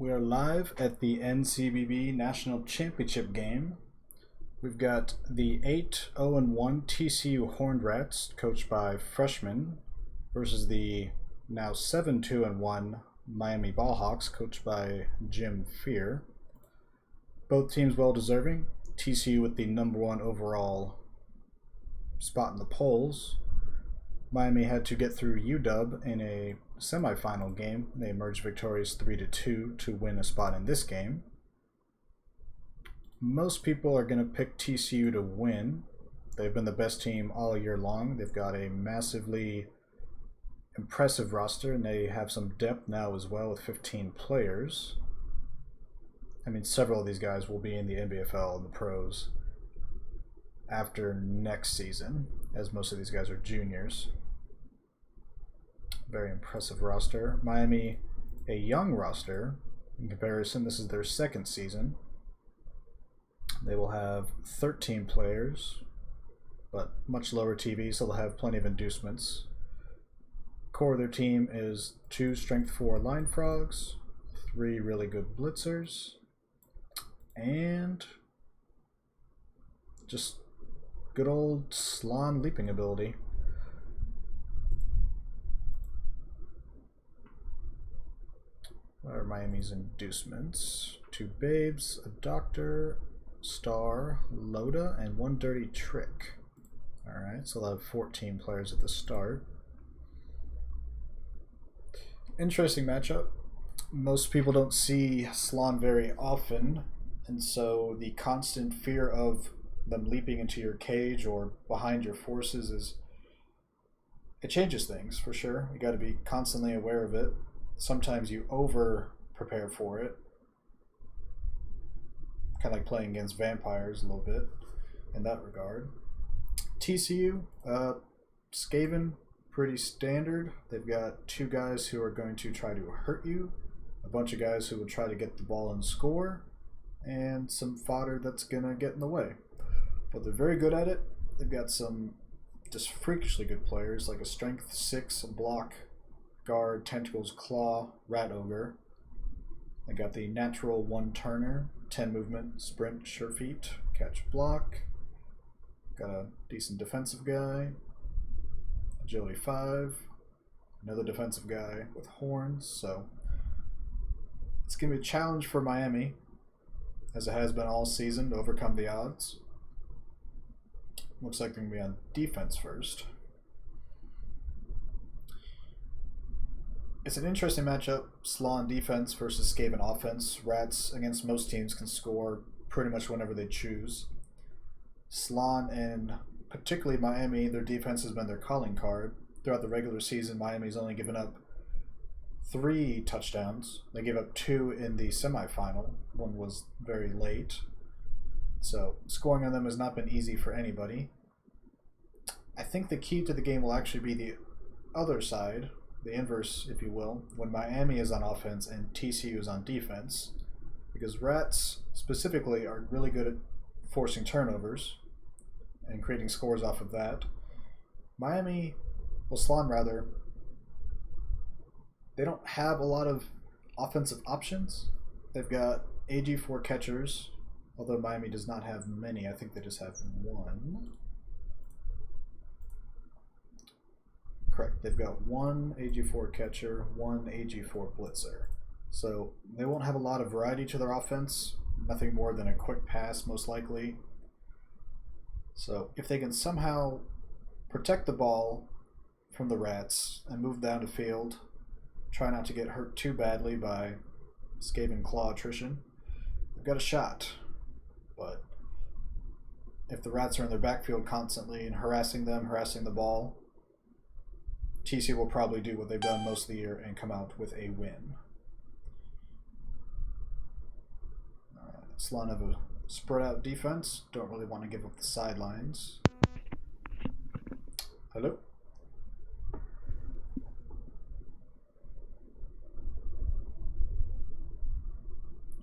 We are live at the NCBB National Championship game. We've got the 8-0-1 TCU Horned Rats, coached by freshmen, versus the now 7-2-1 Miami Ballhawks, coached by Jim Fear. Both teams well deserving. TCU with the #1 overall spot in the polls. Miami had to get through UW in a semifinal game. They emerged victorious 3-2 to win a spot in this game. Most people are going to pick TCU to win. They've been the best team all year long. They've got a massively impressive roster, and they have some depth now as well with 15 players. I mean, several of these guys will be in the NBFL and the pros after next season, as most of these guys are juniors. Very impressive roster. Miami, a young roster. In comparison, this is their second season. They will have 13 players, but much lower TV, so they'll have plenty of inducements. Core of their team is 2 strength 4 line frogs, 3 really good blitzers, and just good old slalom leaping ability. What are Miami's inducements? 2 babes, a doctor, star, Loda, and 1 dirty trick. Alright, so they'll have 14 players at the start. Interesting matchup. Most people don't see slalom very often, and so the constant fear of them leaping into your cage or behind your forces it changes things for sure. You got to be constantly aware of it. Sometimes you over prepare for it, kind of like playing against vampires a little bit in that regard. TCU, Skaven, pretty standard. They've got 2 guys who are going to try to hurt you, a bunch of guys who will try to get the ball and score, and some fodder that's gonna get in the way. But they're very good at it. They've got some just freakishly good players, like a strength 6 block guard, tentacles, claw, rat ogre. They got the natural 1 turner, 10 movement, sprint, sure feet, catch, block. Got a decent defensive guy, agility 5, another defensive guy with horns. So it's gonna be a challenge for Miami, as it has been all season, to overcome the odds. Looks like they're going to be on defense first. It's an interesting matchup, Slan defense versus Skaven offense. Rats against most teams can score pretty much whenever they choose. Slan and particularly Miami, their defense has been their calling card. Throughout the regular season, Miami's only given up 3 touchdowns. They gave up 2 in the semifinal. 1 was very late. So scoring on them has not been easy for anybody. I think the key to the game will actually be the other side, the inverse, if you will, when Miami is on offense and TCU is on defense, because Rats specifically are really good at forcing turnovers and creating scores off of that. Miami, well, Slan rather, they don't have a lot of offensive options. They've got AG4 catchers, although Miami does not have many. I think they just have 1. Correct. They've got 1 AG4 catcher, 1 AG4 blitzer. So they won't have a lot of variety to their offense. Nothing more than a quick pass, most likely. So if they can somehow protect the ball from the Rats and move down the field, try not to get hurt too badly by Skaven claw attrition, they've got a shot. But if the Rats are in their backfield constantly and harassing them, harassing the ball, TC will probably do what they've done most of the year and come out with a win. Slan have a spread out defense. Don't really want to give up the sidelines. Hello?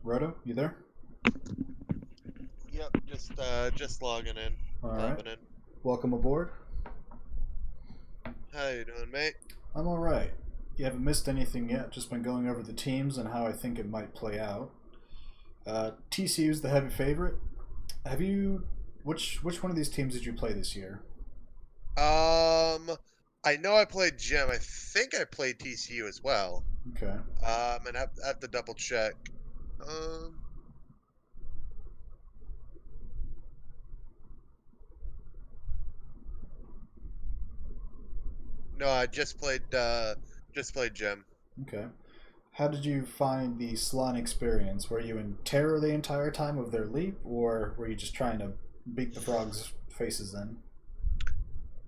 Roto, you there? Yep, just logging in. All right. In. Welcome aboard. How you doing, mate? I'm all right. You haven't missed anything yet. Just been going over the teams and how I think it might play out. TCU's the heavy favorite. Have you? Which one of these teams did you play this year? I know I played Gem. I think I played TCU as well. Okay. And I have to double check. Um, no, I just played Gem. Okay. How did you find the slime experience? Were you in terror the entire time of their leap, or were you just trying to beat the frogs' faces in?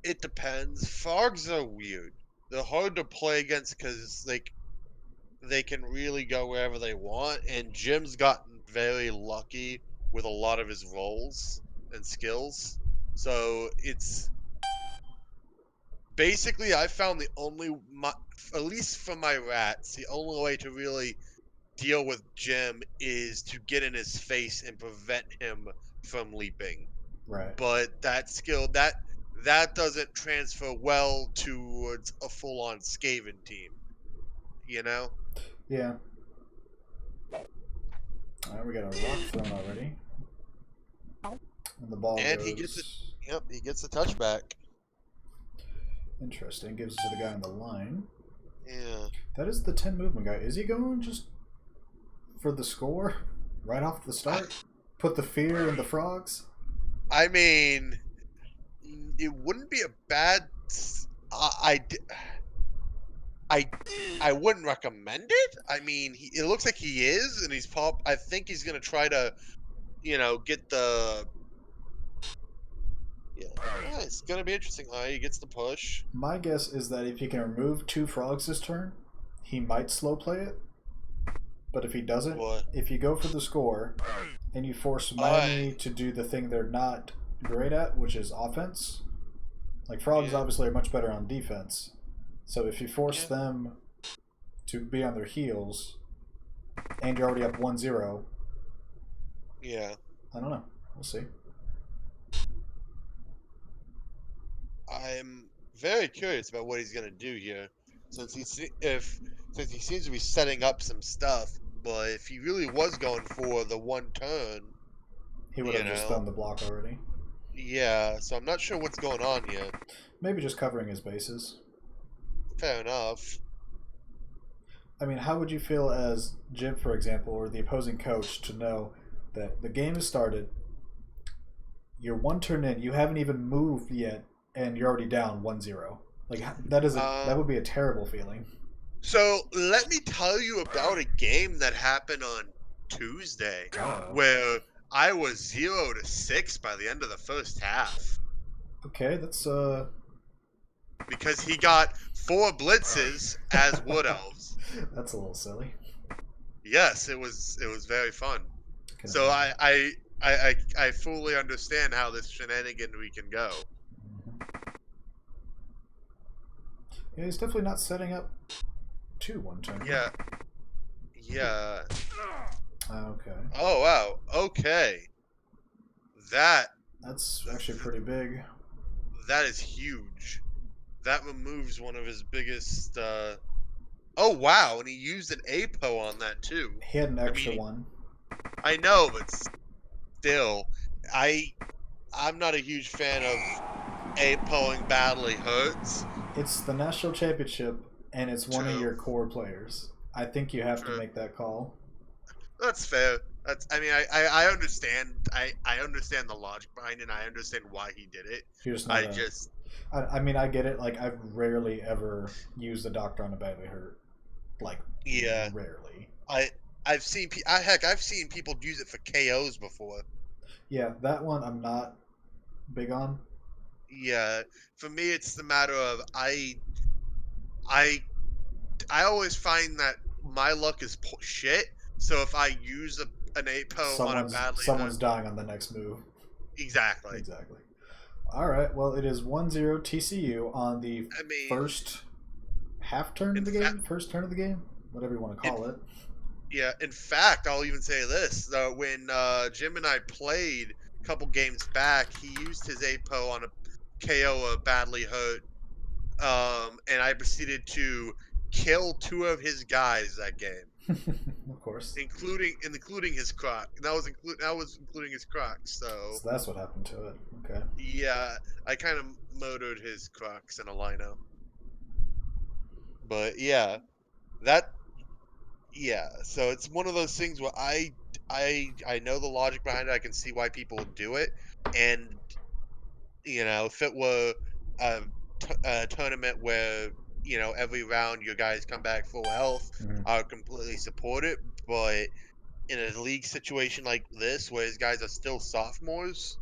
It depends. Frogs are weird. They're hard to play against because they can really go wherever they want, and Jim's gotten very lucky with a lot of his roles and skills. So it's basically I found at least for my rats, the only way to really deal with Jim is to get in his face and prevent him from leaping. Right. But that skill that doesn't transfer well towards a full-on Skaven team, you know? Yeah. All right, we got a rock thrown already, and the ball And goes. he gets the touchback. Interesting. Gives it to the guy on the line. Yeah. That is the 10 movement guy. Is he going just for the score right off the start? Put the fear in the frogs? I mean, it wouldn't be a bad. I, I, I wouldn't recommend it. I mean, it looks like he is, and he's pop. I think he's gonna try to, get the. Yeah, it's gonna be interesting how he gets the push. My guess is that if he can remove 2 frogs this turn, he might slow play it. But if he doesn't, What? if you go for the score and you force my enemy to do the thing they're not great at, which is offense, like frogs Yeah. obviously are much better on defense. So if you force them to be on their heels and you're already up 1-0, Yeah. I don't know. We'll see. I'm very curious about what he's gonna do here, since since he seems to be setting up some stuff. But if he really was going for the one turn, He would you have just know, done the block already. yeah. So I'm not sure what's going on here. Maybe just covering his bases. Fair enough. I mean, how would you feel as Jib, for example, or the opposing coach to know that the game has started, you're 1 turn in, you haven't even moved yet, and you're already down 1-0? Like, that would be a terrible feeling. So let me tell you about a game that happened on Tuesday, Oh. where I was 0-6 by the end of the first half. Okay, that's Because he got 4 blitzes as Wood Elves. That's a little silly. Yes, it was very fun. Can So imagine. I fully understand how this shenanigan we can go. Yeah, he's definitely not setting up 1 turn. Yeah. Yeah. Okay. Oh wow. Okay. That's actually pretty big. That is huge. That removes one of his biggest Oh wow, and he used an APO on that too. He had an extra mean, one. I know, but still, I'm not a huge fan of APOing badly hurts. It's the national championship, and it's one of True. your core players. I think you have to True. make that call. That's fair. I mean I understand I understand the logic behind it, and I understand why he did it. You're just not I a. just I mean, I get it. Like, I've rarely ever used the doctor on a badly hurt. Like, yeah. rarely. I've seen I've seen people use it for KOs before. Yeah, that one I'm not big on. Yeah, for me it's the matter of I I always find that my luck is shit. So if I use an APO on a badly Someone's dying on the next move. exactly. Exactly. All right. Well, it is 1-0 TCU on the I mean, first half turn of the game, first turn of the game, whatever you want to call it. yeah. In fact, I'll even say this: when Jim and I played a couple games back, he used his APO on a KO a badly hurt, and I proceeded to kill 2 of his guys that game, Of course. including his croc. That was including his croc. So So that's what happened to it. Okay. yeah, I kind of motored his crocs in a lino. But yeah, that yeah. So it's one of those things where I know the logic behind it. I can see why people would do it, and if it were a, a tournament where every round your guys come back full health, Mhm. I would completely support it. But in a league situation like this, where his guys are still sophomores,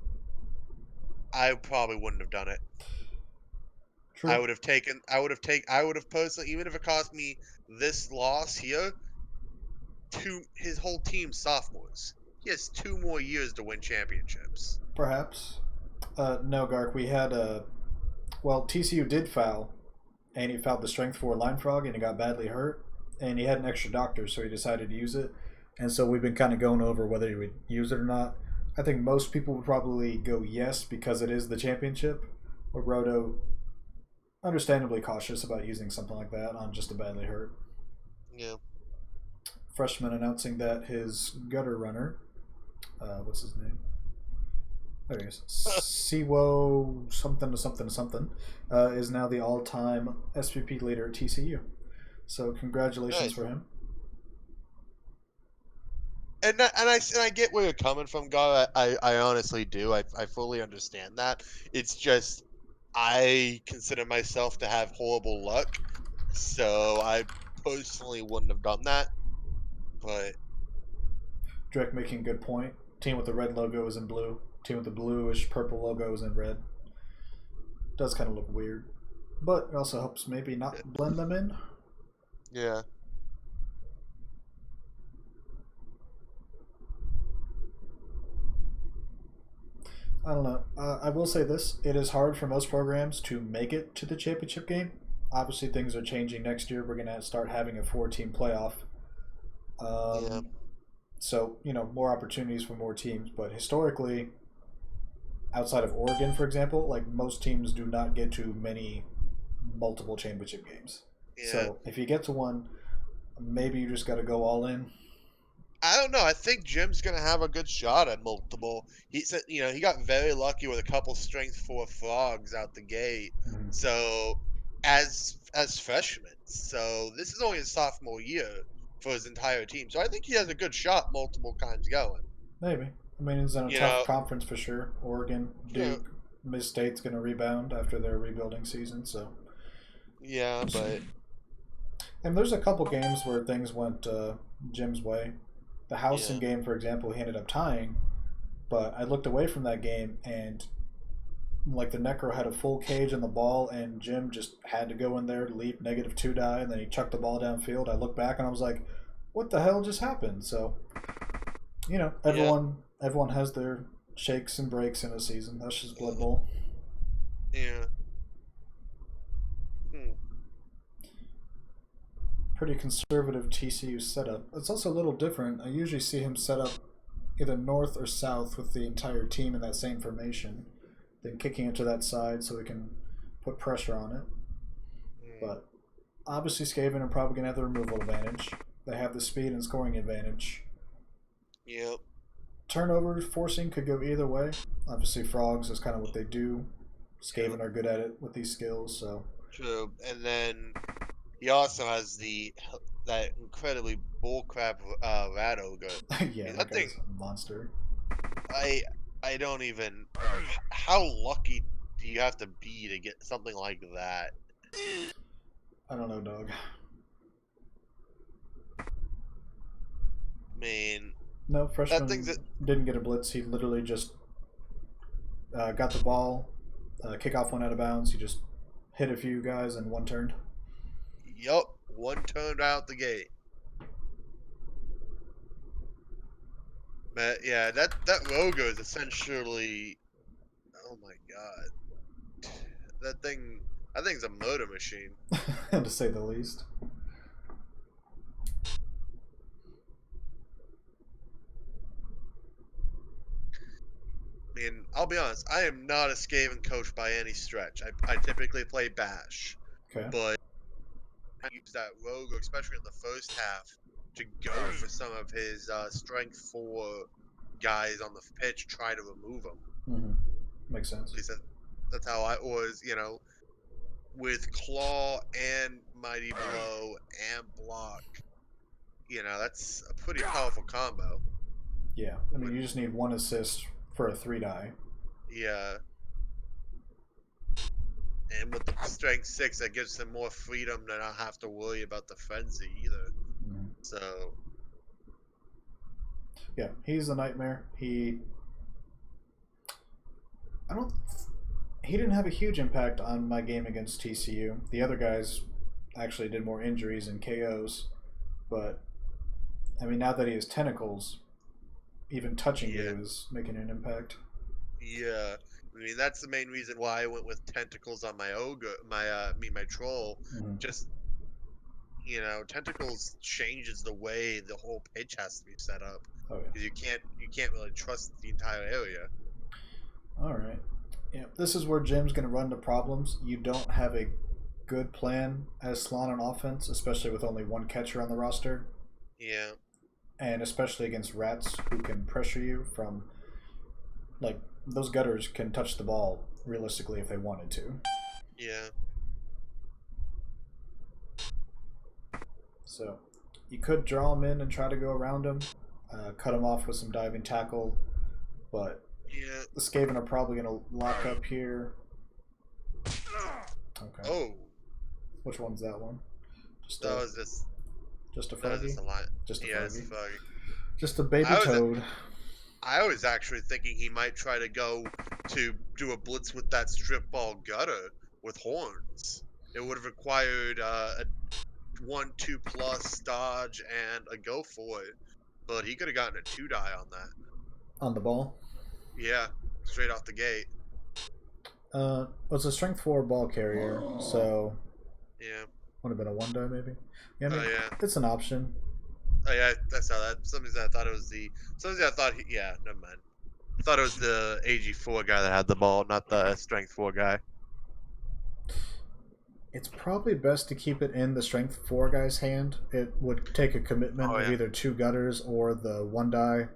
I probably wouldn't have done it. I True. would have taken. I would have personally, even if it cost me this loss here, his whole team sophomores. He has 2 more years to win championships. Perhaps. No, Gark. We had a. Well, TCU did foul, and he fouled the strength 4 line frog, and he got badly hurt, and he had an extra doctor, so he decided to use it. And so we've been kind of going over whether he would use it or not. I think most people would probably go yes because it is the championship. But Roto, understandably cautious about using something like that on just a badly hurt Yeah. freshman, announcing that his gutter runner, what's his name? There he is. Siwo something to something to something, is now the all-time SVP leader at TCU. So congratulations Nice. for him. And I get where you're coming from, God. I honestly do. I fully understand that. It's just I consider myself to have horrible luck, so I personally wouldn't have done that. But Drake making a good point. Team with the red logo is in blue. Team with the bluish purple logo is in red. Does kind of look weird, but it also helps maybe not blend them in. yeah, I don't know. I will say this: it is hard for most programs to make it to the championship game. Obviously, things are changing next year. We're going to start having a 4-team playoff. yeah, Um, so more opportunities for more teams. But historically, outside of Oregon, for example, like most teams do not get to many multiple championship games. yeah. So if you get to one, maybe you just got to go all in. I don't know. I think Jim's gonna have a good shot at multiple. He said, he got very lucky with a couple strength 4 frogs out the gate. Mhm. So, as freshmen, so this is only his sophomore year for his entire team. So I think he has a good shot multiple times going. Maybe. I mean, it's in a You tough know, conference for sure. Oregon, yeah, Duke, Miss State's going to rebound after their rebuilding season. So, yeah, but and there's a couple games where things went Jim's way. The Howson yeah, game, for example, he ended up tying, but I looked away from that game and like the Necro had a full cage on the ball, and Jim just had to go in there, leap -2 die, and then he chucked the ball downfield. I looked back and I was like, "What the hell just happened?" So, yeah, everyone has their shakes and breaks in a season. That's just Blood Bowl. yeah. Hmm. Pretty conservative TCU setup. It's also a little different. I usually see him set up either north or south with the entire team in that same formation, then kicking it to that side so we can put pressure on it. Hmm. But obviously, Skaven are probably going to have the removal advantage. They have the speed and scoring advantage. Yep. Turnover forcing could go either way. Obviously, frogs is kind of what they do. Yep. Skaven are good at it with these skills, so True. And then he also has that incredibly bullcrap rat ogre. I yeah, mean, that that thing, guy's a monster. I I don't even. How lucky do you have to be to get something like that? I don't know, dog. I mean, No, that thing's freshman didn't get a blitz. He literally just got the ball, kickoff went out of bounds. He just hit a few guys and one turned. yup, one turned out the gate. But yeah, that logo is essentially. Oh my god, that thing. That thing's a motor machine. To say the least. I mean, I'll be honest. I am not a Skaven coach by any stretch. I typically play Bash, Okay. but use that rogue, especially in the first half, to go for some of his strength 4 guys on the pitch, try to remove them. Makes sense. At least that's how I was, with claw and mighty blow and block. That's a pretty powerful combo. Yeah, I mean, you just need 1 assist for a 3-die. Yeah. And with the strength 6, that gives him more freedom to not have to worry about the frenzy either. So. Yeah, he's a nightmare. He didn't have a huge impact on my game against TCU. The other guys actually did more injuries and KOs, but I mean, now that he has tentacles, even touching you is making an impact. Yeah, I mean that's the main reason why I went with tentacles on my ogre, my troll. Just tentacles changes the way the whole pitch has to be set up. Oh yeah, because you can't really trust the entire area. All right. Yeah, this is where Jim's going to run into problems. You don't have a good plan as Slan on offense, especially with only 1 catcher on the roster. Yeah. And especially against rats who can pressure you from, like, those gutters can touch the ball realistically if they wanted to. Yeah. So you could draw him in and try to go around him, cut him off with some diving tackle, but yeah, the Skaven are probably going to lock up here. Okay. Oh. Which one's that one? Just a foggy? Just a foggy. foggy. Just a baby toad. I was actually thinking he might try to go to do a blitz with that strip ball gutter with horns. It would have required a 1/2+ dodge and a go for it, but he could have gotten a 2-die on that. On the ball? Yeah, straight off the gate. It's a strength 4 ball carrier, so yeah, would have been a 1-die maybe. Yeah, I mean, yeah, it's an option. Oh yeah, that's how that. Something I thought it was yeah, never mind. I thought it was the AG4 guy that had the ball, not the strength 4 guy. It's probably best to keep it in the strength 4 guy's hand. It would take a commitment of either 2 gutters or the 1-die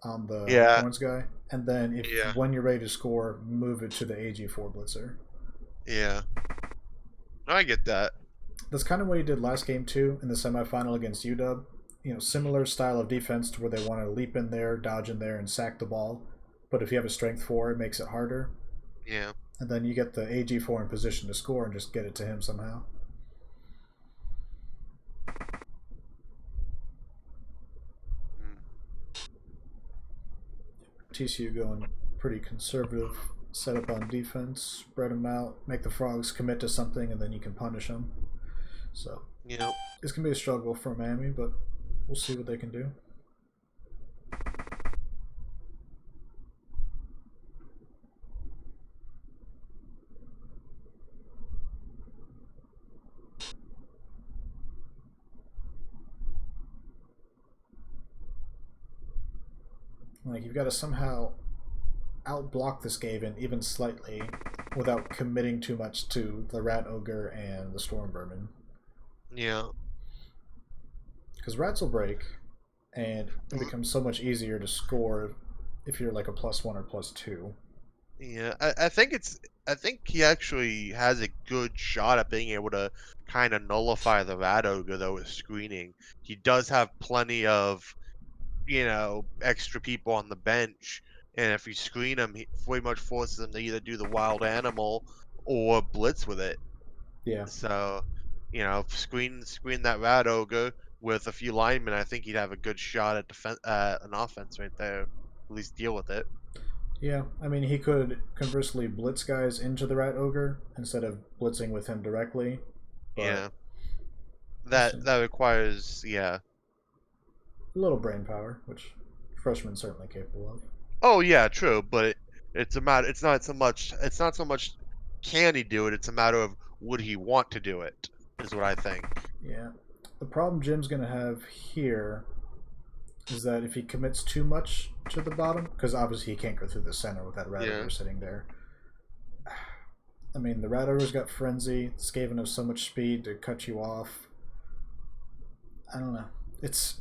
on the horns guy, and then when you're ready to score, move it to the AG4 blitzer. Yeah, I get that. That's kind of what he did last game too in the semifinal against UW. Similar style of defense to where they want to leap in there, dodge in there, and sack the ball. But if you have a strength 4, it makes it harder. Yeah. And then you get the AG4 in position to score and just get it to him somehow. TCU going pretty conservative setup on defense, spread them out, make the frogs commit to something, and then you can punish them. So it's going to be a struggle for Miami, but we'll see what they can do. Like, you've got to somehow outblock this Skaven even slightly without committing too much to the Rat Ogre and the Storm Vermin. Yeah. Because rats will break, and it becomes so much easier to score if you're like a +1 or +2. Yeah, I think he actually has a good shot at being able to kind of nullify the Rat Ogre though with screening. He does have plenty of extra people on the bench, and if you screen him, he pretty much forces them to either do the wild animal or blitz with it. Yeah. So, screen that Rat Ogre with a few linemen, I think he'd have a good shot at an offense right there. At least deal with it. Yeah, I mean, he could conversely blitz guys into the Rat Ogre instead of blitzing with him directly. Yeah. That requires, a little brain power, which freshmen certainly capable of. Oh yeah, true, but it's not so much can he do it, it's a matter of would he want to do it, is what I think. Yeah. The problem Jim's going to have here is that if he commits too much to the bottom, because obviously he can't go through the center with that Rat Ogre sitting there. I mean, the Rat Ogre's got Frenzy, Skaven has so much speed to cut you off. I don't know. It's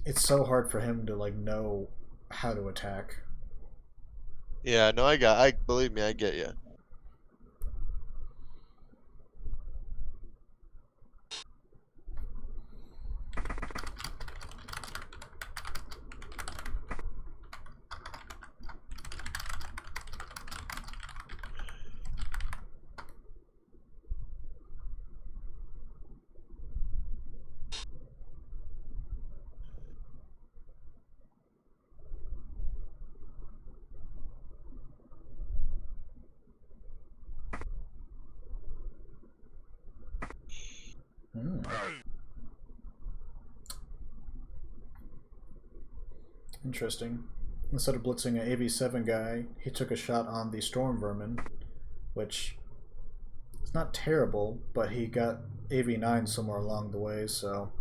it's so hard for him to like know how to attack. Yeah, no, I believe me, I get you. Hmm. Interesting. Instead of blitzing an AV7 guy, he took a shot on the Storm Vermin, which is not terrible, but he got AV9 somewhere along the way, so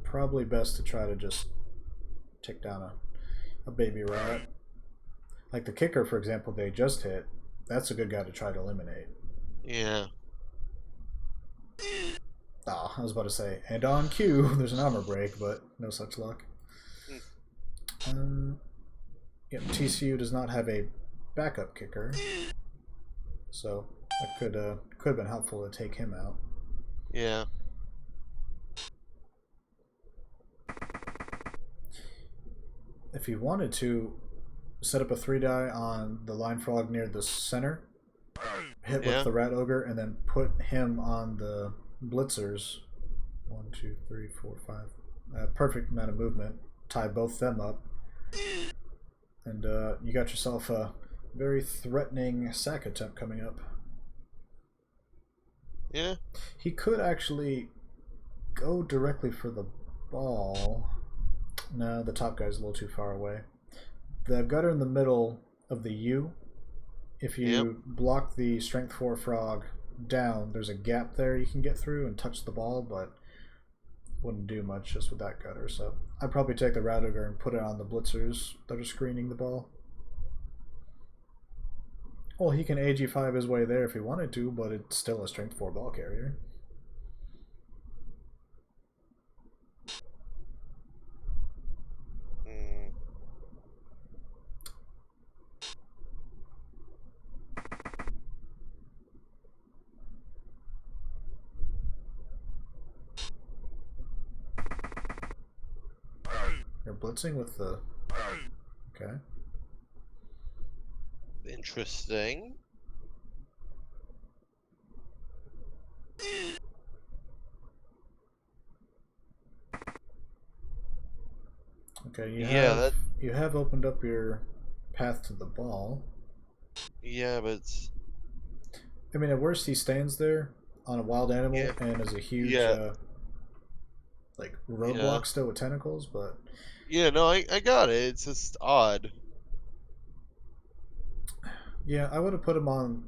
probably best to try to just take down a baby rat. Like the kicker, for example, they just hit. That's a good guy to try to eliminate. Yeah. Ah, I was about to say, and on cue, there's an armor break, but no such luck. Yep, TCU does not have a backup kicker, so that could have been helpful to take him out. Yeah. If he wanted to set up a 3-die on the line frog near the center, hit with the rat ogre, and then put him on the blitzers. 1, 2, 3, 4, 5. Perfect amount of movement. Tie both them up, and you got yourself a very threatening sack attempt coming up. Yeah. He could actually go directly for the ball. No, the top guy's a little too far away. The gutter in the middle of the U, if you block the strength 4 frog down, there's a gap there you can get through and touch the ball, but wouldn't do much just with that gutter. So I'd probably take the rat ogre and put it on the blitzers that are screening the ball. Well, he can AG5 his way there if he wanted to, but it's still a strength 4 ball carrier. You're blitzing with the... Okay. Interesting. Okay, you have opened up your path to the ball. Yeah, but it's... I mean, at worst he stands there on a wild animal and is a huge like roadblock still with tentacles, but yeah, no, I got it. It's just odd. yeah, I would have put him on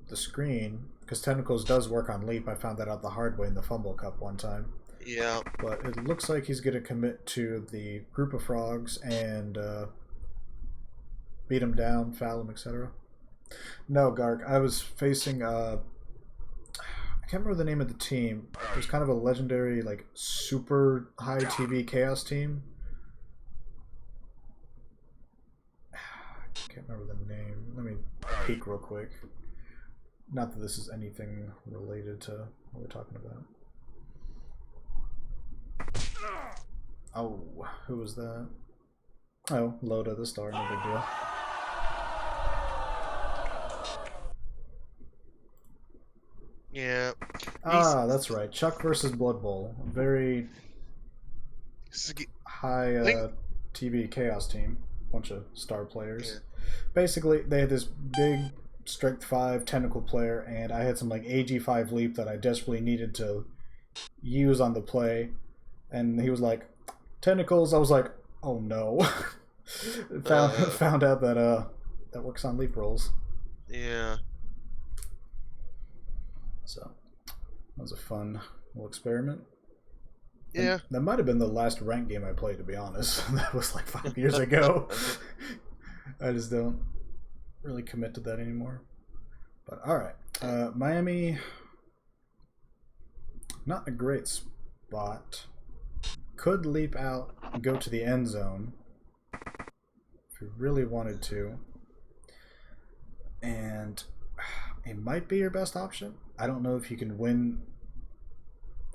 the screen because tentacles does work on leap. I found that out the hard way in the Fumble Cup one time. Yeah. But it looks like he's going to commit to the group of frogs and beat him down, foul him, etc. No, Gark, I was facing I can't remember the name of the team. It was kind of a legendary, like, super high TV chaos team. I can't remember the name. Let me peek real quick. Not that this is anything related to what we're talking about. Oh, who was that? Oh, Loda the Star, no big deal. Yeah. Ah, that's right. Chuck versus Blood Bowl. Very high TV chaos team. Bunch of star players. Yeah. Basically, they had this big strength 5 tentacle player, and I had some like AG5 leap that I desperately needed to use on the play. And he was like, tentacles. I was like, oh no. found out that that works on leap rolls. Yeah. So that was a fun little experiment. Yeah. And that might have been the last ranked game I played, to be honest. That was like 5 years ago. I just don't really commit to that anymore. But alright. Miami, not a great spot. could leap out and go to the end zone if you really wanted to. And it might be your best option. I don't know if you can win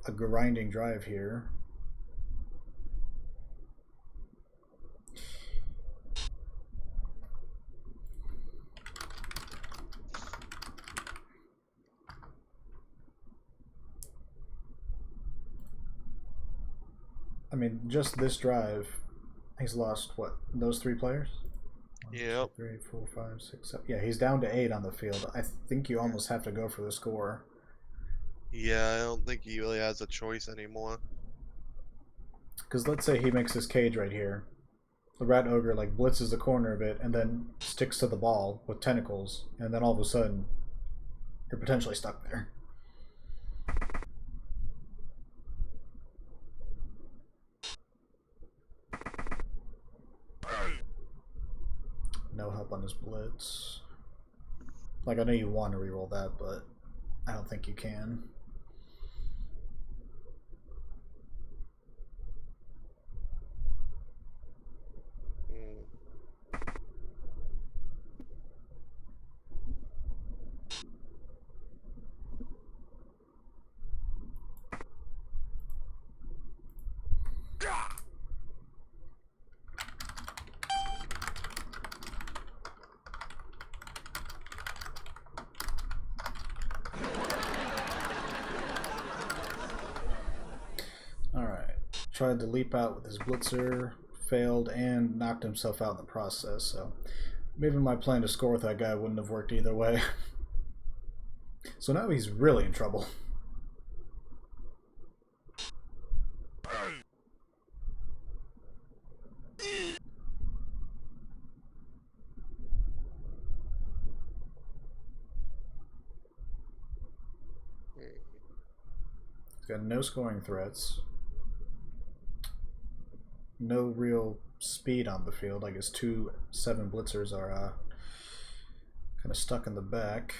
a grinding drive here. I mean, just this drive, he's lost, what, those 3 players? 1, Yep. 2, 3, 4, 5, 6, 7. Yeah, he's down to 8 on the field. I think you almost have to go for the score. Yeah, I don't think he really has a choice anymore. Because let's say he makes his cage right here. The Rat Ogre like blitzes the corner of it and then sticks to the ball with tentacles, and then all of a sudden you're potentially stuck there. No help on his blitz. Like, I know you want to reroll that, but I don't think you can. Alright. Tried to leap out with his blitzer, failed, and knocked himself out in the process, so maybe my plan to score with that guy wouldn't have worked either way. So now he's really in trouble. He's got no scoring threats. No real speed on the field. I guess 2 7 blitzers are kind of stuck in the back.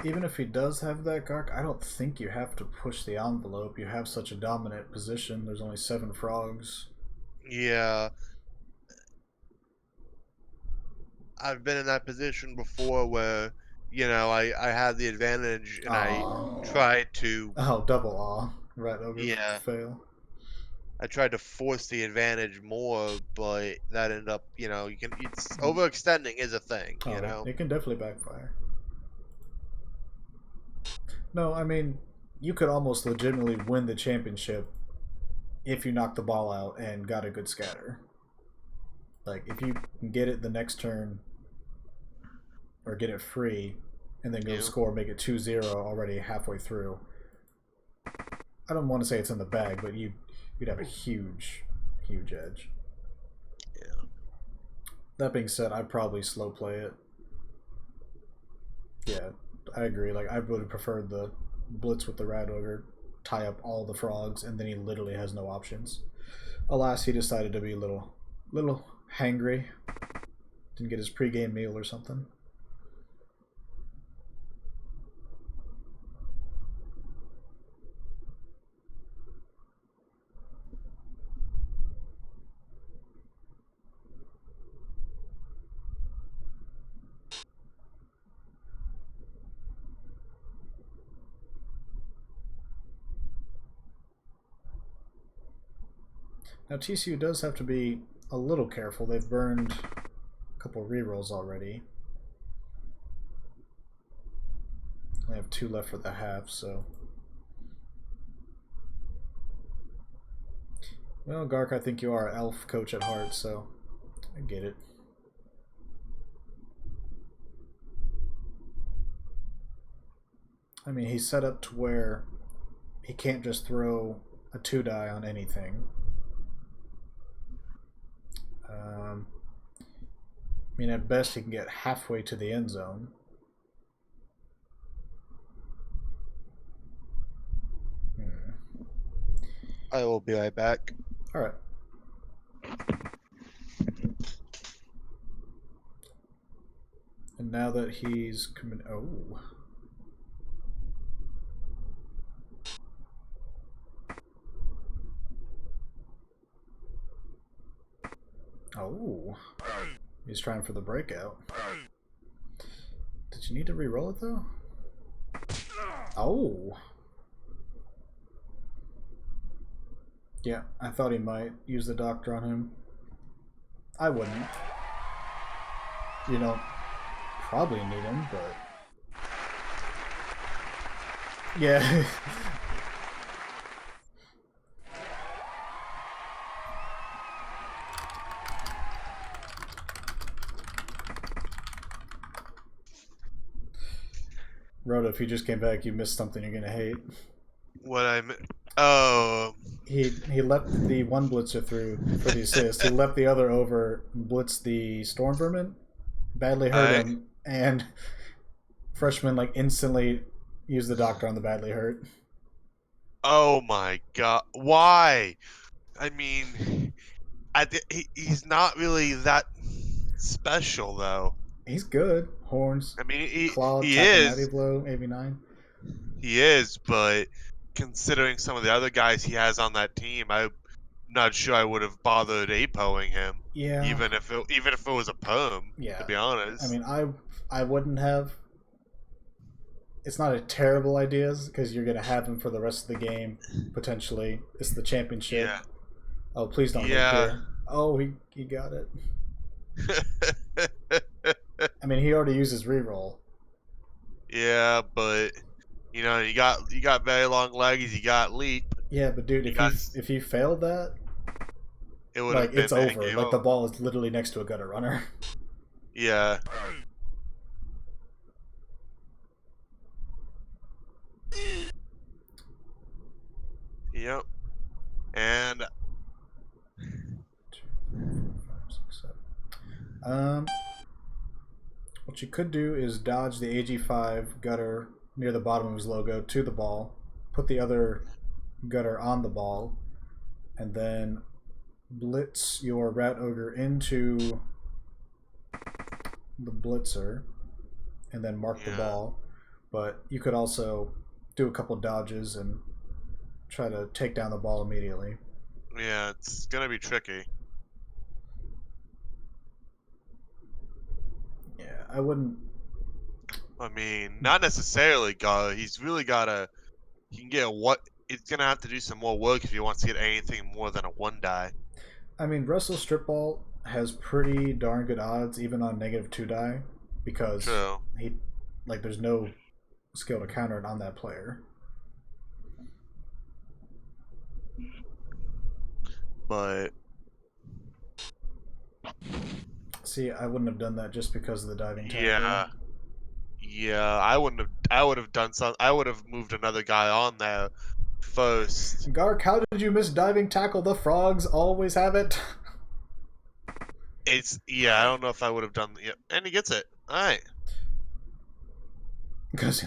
Even if he does have that Gark, I don't think you have to push the envelope. You have such a dominant position. There's only 7 frogs. Yeah. I've been in that position before where, I had the advantage and I tried to. Oh, double aw. Right over Yeah. fail. I tried to force the advantage more, but that ended up, it's overextending is a thing, It can definitely backfire. No, I mean, you could almost legitimately win the championship if you knock the ball out and got a good scatter. Like, if you can get it the next turn or get it free and then go score, make it 2-0 already halfway through. I don't want to say it's in the bag, but you'd have a huge edge. Yeah. That being said, I'd probably slow play it. Yeah, I agree. Like, I would have preferred the blitz with the Rat Ogre, tie up all the frogs, and then he literally has no options. Alas, he decided to be a little hangry. Didn't get his pregame meal or something. Now TCU does have to be a little careful. They've burned a couple rerolls already. They have 2 left for the half, so. Well, Gark, I think you are an elf coach at heart, so I get it. I mean, he's set up to where he can't just throw a 2-die on anything. I mean, at best he can get halfway to the end zone. I will be right back. All right. And now that he's coming, oh. Oh. He's trying for the breakout. Did you need to re-roll it though? Oh. Yeah, I thought he might use the doctor on him. I wouldn't. You don't probably need him, but yeah. Rhoda, if you just came back, you missed something you're gonna hate. Oh. He leapt the one blitzer through for the assist. He leapt the other over, blitzed the storm vermin, badly hurt him, and freshman like instantly used the doctor on the badly hurt. Oh my god! Why? I mean, he's not really that special though. He's good. Horns, I mean, claw, he tackle, mighty is. blow, AV9. He is, but considering some of the other guys he has on that team, I'm not sure I would have bothered apoing him, Yeah, even if it was a perm. To yeah. be I honest, mean, I wouldn't have. It's not a terrible idea because you're gonna have him for the rest of the game potentially. It's the championship. yeah, Oh, please don't leap yeah. here. Oh, he got it. I mean, he already used his reroll. Yeah, but you got very long legs. You got leap. Yeah, but dude, You got if he failed that, it would like have it's been a over. game Like the over. ball is literally next to a gutter runner. Yeah. Yep. And What you could do is dodge the AG5 gutter near the bottom of his logo to the ball, put the other gutter on the ball, and then blitz your rat ogre into the blitzer, and then mark the ball. But you could also do a couple dodges and try to take down the ball immediately. yeah, it's gonna be tricky. Yeah, I wouldn't. I mean, not necessarily. He's really gotta. He can get what. It's gonna have to do some more work if he wants to get anything more than a 1 die. I mean, Russell Strip Ball has pretty darn good odds, even on -2 die, because True. there's no skill to counter it on that player. But See, I wouldn't have done that just because of the diving tackle. yeah, I wouldn't have. I would have done some. I would have moved another guy on there first. Gark, how did you miss diving tackle? The frogs always have it. I don't know if I would have done. Yeah, and he gets it. All right. Because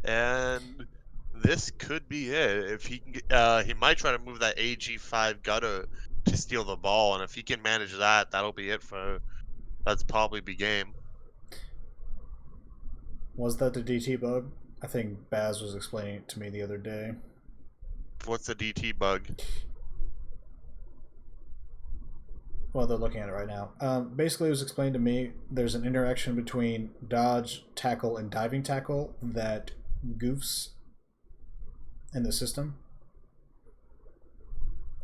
And this could be it. If he can, he might try to move that AG5 gutter to steal the ball, and if he can manage that, that'll be it for. That's probably be game. Was that the DT bug? I think Baz was explaining it to me the other day. What's the DT bug? Well, they're looking at it right now. Basically, it was explained to me there's an interaction between dodge, tackle, and diving tackle that goofs in the system.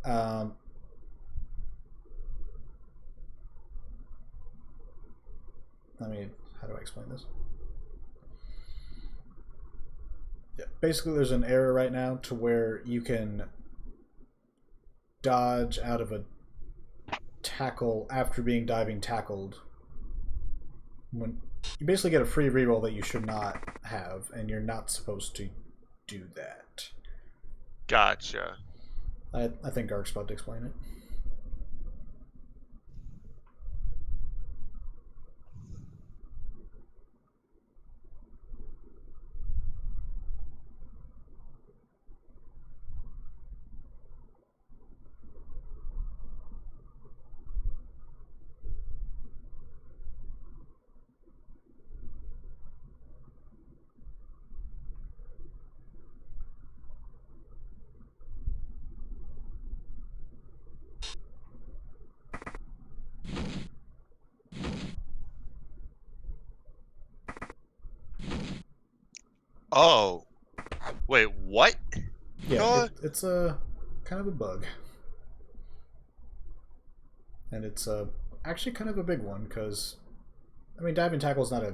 I mean, how do I explain this? Yeah, basically, there's an error right now to where you can dodge out of a tackle after being diving tackled. When you basically get a free reroll that you should not have, and you're not supposed to do that. Gotcha. I think Gark's about to explain it. Oh, wait, what? Yeah, it's a kind of a bug, and it's actually kind of a big one because I mean diving tackle is not a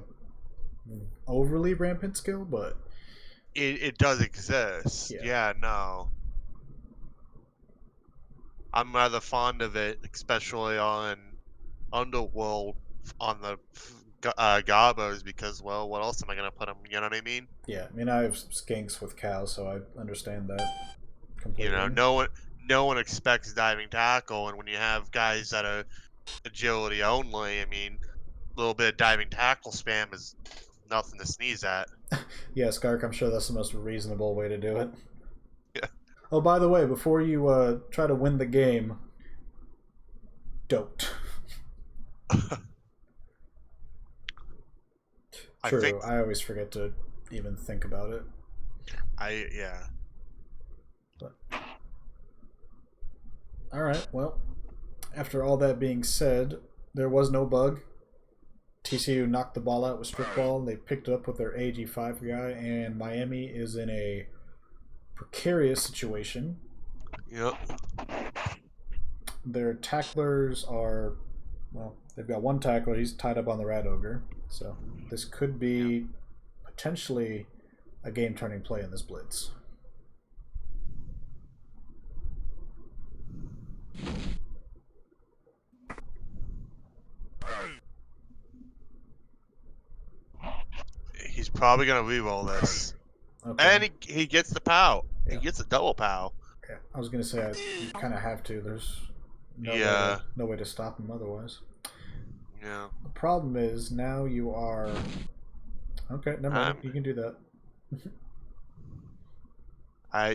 overly rampant skill, but It does exist. yeah, Yeah, no. I'm rather fond of it, especially on Underworld on the Gabos, because, well, what else am I gonna put them? You know what I mean? yeah. I mean I have skinks with cows, so I understand that You know, completely. no one expects diving tackle, and when you have guys that are agility only, I mean, a little bit of diving tackle spam is nothing to sneeze at. Yeah, Skark, I'm sure that's the most reasonable way to do it. Yeah. Oh, by the way, before you try to win the game, don't. I think True, I always forget to even think about it. yeah. But all right, well, after all that being said, there was no bug. TCU knocked the ball out with strip ball. They picked it up with their AG5 guy, and Miami is in a precarious situation. Yep. Their tacklers are, well, they've got one tackler. He's tied up on the Rat Ogre. So this could Yep. be potentially a game turning play in this blitz. He's probably gonna re-roll this, Okay. and he gets the pow. He Yeah. gets a double pow. Yeah. I was gonna say you kind of have to. There's Yeah. no way to stop him otherwise. Yeah. The problem is now you are okay. Never mind. You can do that.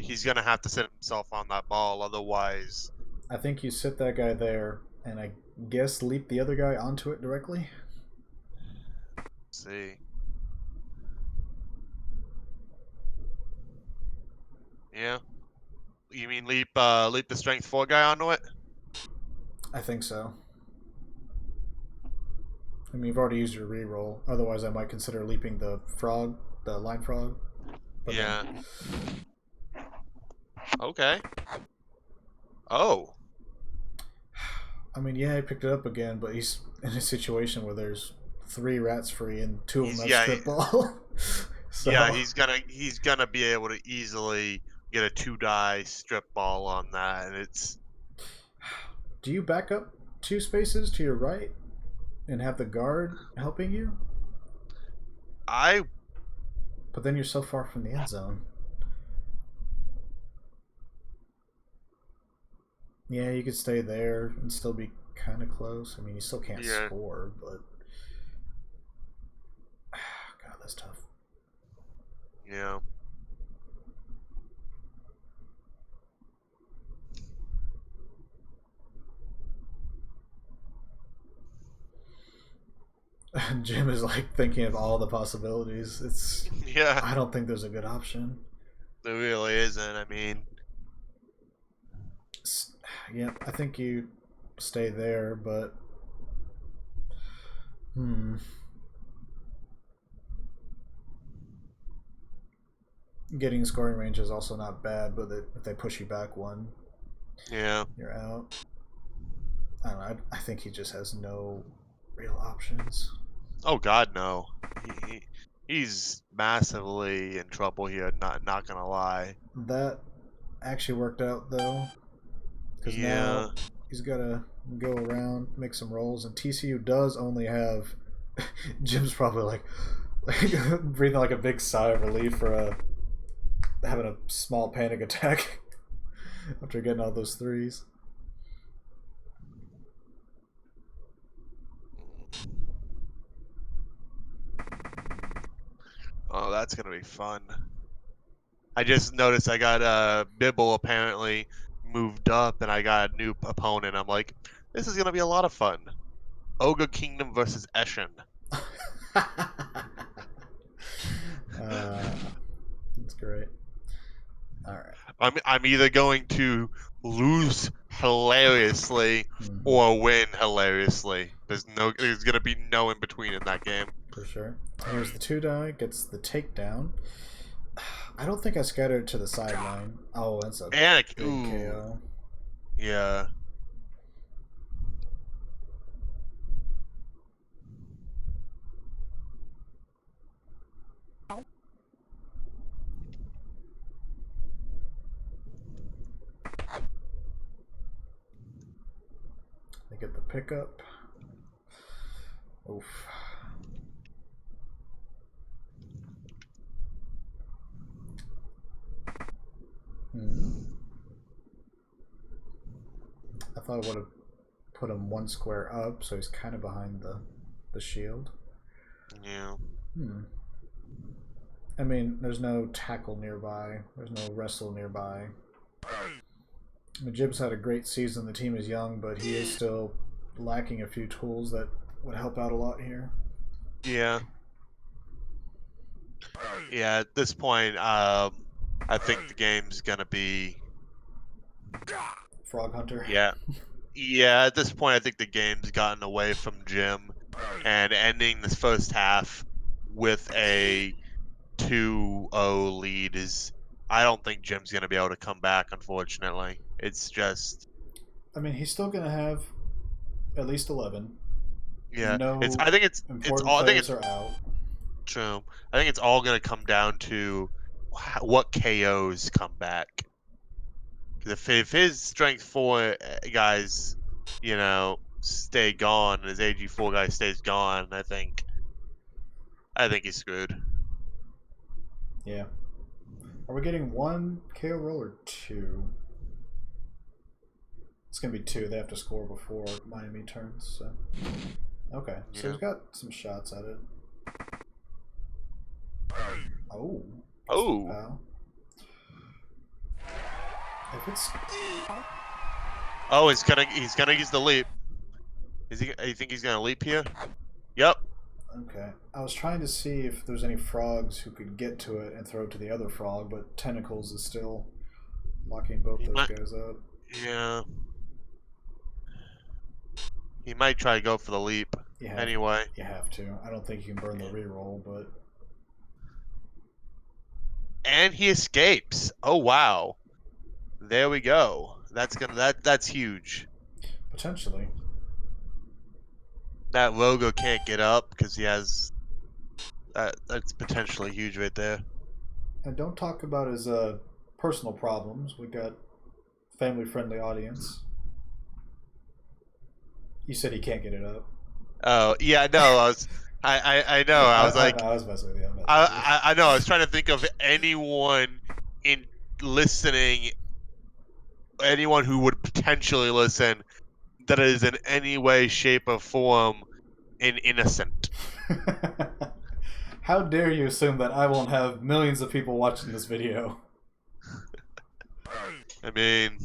He's gonna have to sit himself on that ball, otherwise. I think you sit that guy there, and I guess leap the other guy onto it directly. Let's see. Yeah. You mean leap the strength 4 guy onto it? I think so. I mean, you've already used your reroll. Otherwise, I might consider leaping the frog, the line frog. But Yeah. then, Okay. Oh. I mean, yeah, he picked it up again, but he's in a situation where there's 3 rats free and 2 of them have Yeah. strip ball. So, Yeah. He's gonna be able to easily get a 2-die strip ball on that, and it's. do you back up 2 spaces to your right and have the guard helping you? I. But then you're so far from the end zone. Yeah, you could stay there and still be kind of close. I mean, you still can't Yeah. score, but God, that's tough. Yeah. Jim is like thinking of all the possibilities. It's Yeah. I don't think there's a good option. There really isn't. I mean. Yeah, I think you stay there, but getting scoring range is also not bad. But if they push you back one, Yeah. you're out. I don't know. I think he just has no real options. Oh God, no. He's massively in trouble here. Not gonna lie. That actually worked out though, because Yeah. now he's got to go around, make some rolls, and TCU does only have. Jim's probably like breathing like a big sigh of relief for having a small panic attack after getting all those threes. Oh, that's gonna be fun. I just noticed I got Bibble apparently moved up, and I got a new opponent. I'm like, this is gonna be a lot of fun. Ogre Kingdom versus Eshin. That's great. All right. I'm either going to lose hilariously or win hilariously. There's gonna be no in between in that game. For sure. Here's the 2 die, gets the takedown. I don't think I scattered to the sideline. Oh, that's a And big KO. yeah. They get the pickup. Oof. I thought I would have put him one square up, so he's kind of behind the shield. Yeah. I mean, there's no tackle nearby. There's no wrestle nearby. Jib's had a great season. The team is young, but he is still lacking a few tools that would help out a lot here. Yeah. Yeah, at this point, I think the game's gonna be Frog Hunter. Yeah. Yeah, at this point I think the game's gotten away from Jim, and ending this first half with a 2-0 lead is I don't think Jim's gonna be able to come back, unfortunately. It's just I mean, he's still gonna have at least 11. yeah. No I think it's important all I think players it's are out. true. I think it's all gonna come down to what KOs come back. If his strength 4 guys, stay gone, and his AG4 guy stays gone, I think he's screwed. Yeah. Are we getting one KO roll or two? It's gonna be two. They have to score before Miami turns. So okay, so he's got some shots at it. Oh. Oh. If it's Oh, he's gonna use the leap. You think he's gonna leap here? Yep. okay, I was trying to see if there's any frogs who could get to it and throw it to the other frog, but Tentacles is still locking both those guys up. Yeah. He might try to go for the leap. Anyway. You have to. I don't think you can burn the reroll, but and he escapes. Oh wow. There we go. That's huge. potentially. That logo can't get up because he has that's potentially huge right there. And don't talk about his personal problems. We got family-friendly audience. You said he can't get it up. Oh yeah, no, I know. I was like, I was messing with you. I know. I was trying to think of anyone in listening, anyone who would potentially listen that is in any way, shape, or form innocent. How dare you assume that I won't have millions of people watching this video? I mean,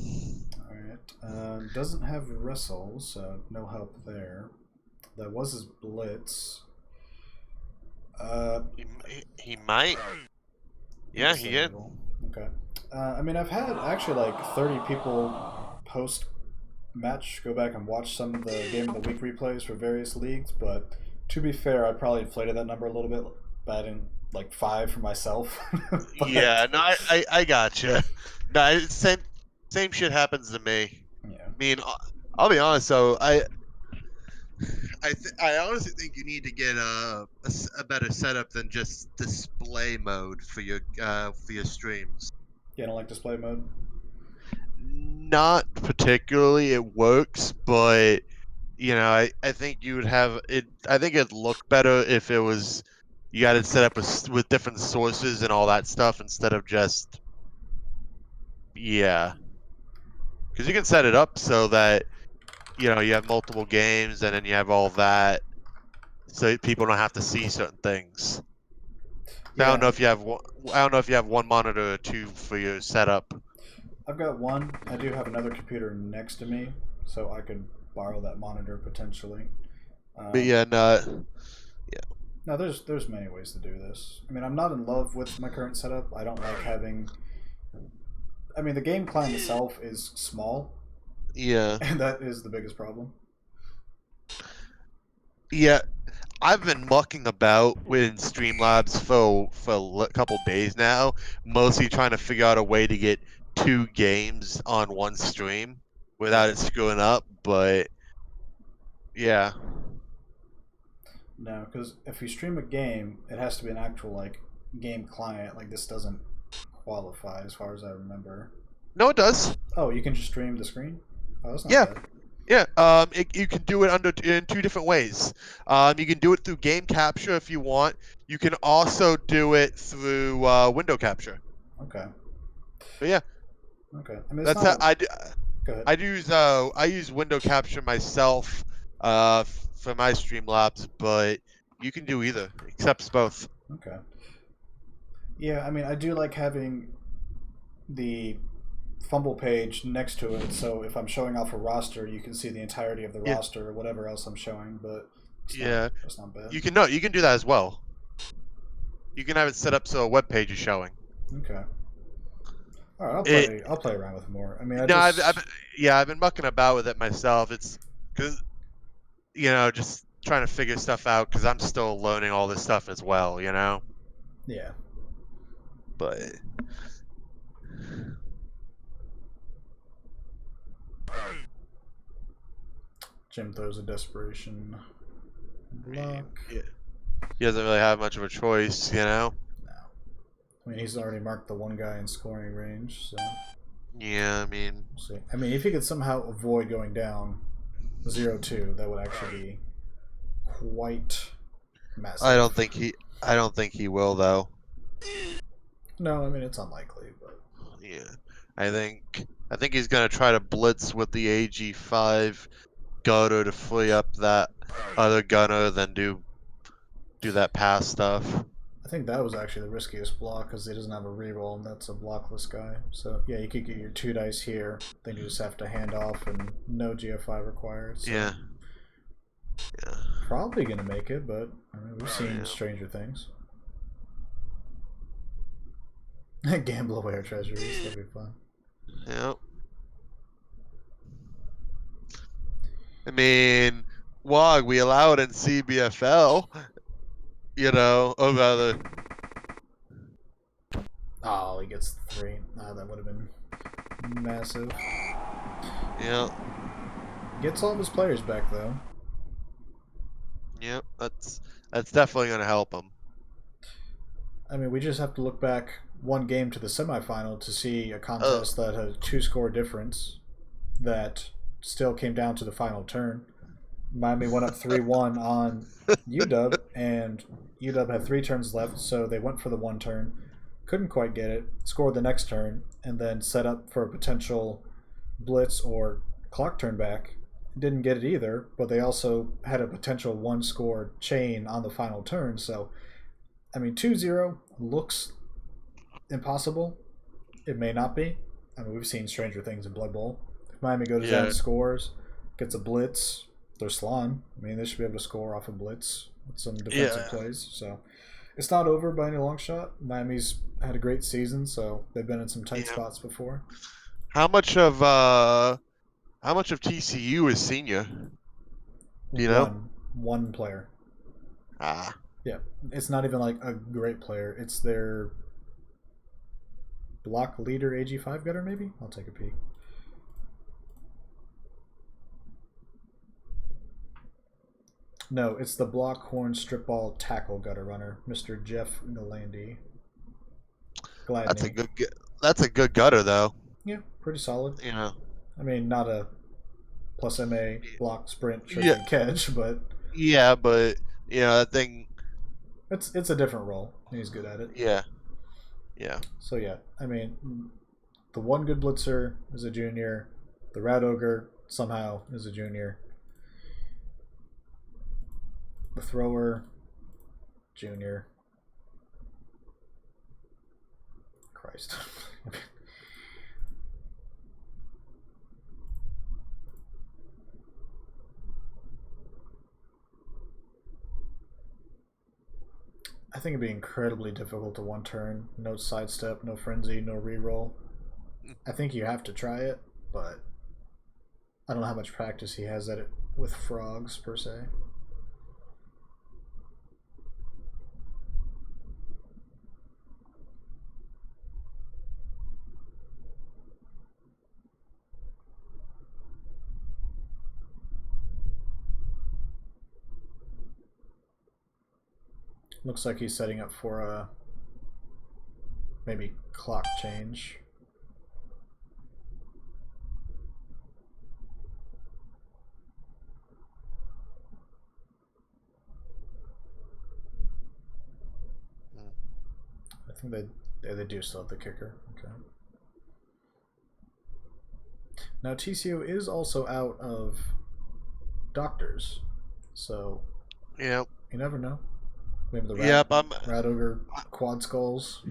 alright. Doesn't have wrestle, so no help there. That was his blitz. he might. Yeah, he did. Okay. I mean, I've had actually like 30 people post match go back and watch some of the game of the week replays for various leagues, but to be fair, I probably inflated that number a little bit, batting like 5 for myself. Yeah, no, I gotcha. No, same shit happens to me. Yeah. I mean, I'll be honest though, I honestly think you need to get a better setup than just display mode for your streams. You don't like display mode? Not particularly. It works, but I think you would have it. I think it'd look better if it was you got it set up with different sources and all that stuff instead of just because you can set it up so that you have multiple games and then you have all that, so people don't have to see certain things. Yeah. I don't know if you have one. I don't know if you have one monitor or two for your setup. I've got one. I do have another computer next to me, so I could borrow that monitor potentially. But yeah, no. No, there's many ways to do this. I mean, I'm not in love with my current setup. I don't like having. I mean, the game client itself is small. Yeah. And that is the biggest problem. Yeah, I've been mucking about with Streamlabs for a couple days now, mostly trying to figure out a way to get 2 games on one stream without it screwing up. But yeah, No, because if you stream a game, it has to be an actual like game client. Like this doesn't qualify as far as I remember. no, it does. Oh, you can just stream the screen. Oh, that's not Yeah, bad. yeah. You can do it in 2 different ways. You can do it through game capture if you want. You can also do it through window capture. Okay. But yeah, Okay. I mean, it's that's not how a. I do. Go ahead. I use window capture myself for my Streamlabs, but you can do either. Accepts both. Okay. Yeah, I mean, I do like having the fumble page next to it, so if I'm showing off a roster, you can see the entirety of the Yeah, roster or whatever else I'm showing. But it's not. yeah. That's not bad. You can do that as well. You can have it set up so a web page is showing. Okay. All right. I'll It play. I'll play around with more. I mean, I no, just. I've been mucking about with it myself. It's because just trying to figure stuff out because I'm still learning all this stuff as well. Yeah. But Jim throws a desperation block. he doesn't really have much of a choice. No. I mean, he's already marked the one guy in scoring range, so Yeah, I mean, we'll see. I mean, if he could somehow avoid going down 0-2, that would actually be quite massive. I don't think he will though. No, I mean it's unlikely, but Yeah, I think he's gonna try to blitz with the AG5 gunner to free up that other gunner, then do that pass stuff. I think that was actually the riskiest block because he doesn't have a reroll, and that's a blockless guy. So yeah, you could get your 2 dice here. Then you just have to hand off, and no GF5 required. So Yeah, yeah, probably gonna make it, but I mean we've seen yeah. stranger things. Gamble away our treasuries. That'd be fun. Yep. I mean, WOG, we allow it in CBFL, or rather, Oh, he gets 3. That would have been massive. yeah, Gets all of his players back though. yep, that's definitely gonna help him. I mean, we just have to look back one game to the semifinal to see a contest that had a 2-score difference that still came down to the final turn. Miami went up 3-1 on UW, and UW had 3 turns left, so they went for the 1 turn. Couldn't quite get it, scored the next turn, and then set up for a potential blitz or clock turn back. Didn't get it either, but they also had a potential 1-score chain on the final turn, so I mean, 2-0 looks impossible. It may not be. I mean, we've seen stranger things in Blood Bowl. If Miami goes down and scores, gets a blitz, they're slawing. I mean, they should be able to score off a blitz with some defensive plays. So it's not over by any long shot. Miami's had a great season, so they've been in some tight spots before. How much of TCU is senior? Do you know? One player. Ah. Yeah, it's not even like a great player. It's their block leader, AG5 gutter, maybe? I'll take a peek. No, it's the block horn strip ball tackle gutter runner, Mr. Jeff Galandi. That's a good gutter though. Yeah, pretty solid. I mean, not a plus MA block sprint trick catch, but yeah, but that thing. It's a different role. He's good at it. Yeah. So yeah, I mean, the one good blitzer is a junior. The Rat Ogre somehow is a junior. The thrower, junior. Christ. I think it'd be incredibly difficult to one turn. No sidestep, no frenzy, no reroll. I think you have to try it, but I don't know how much practice he has at it with frogs per se. Looks like he's setting up for a maybe clock change. I think they do still have the kicker. Okay. Now TCU is also out of doctors, so Yep. you never know. Maybe the Yep. rat ogre quad skulls.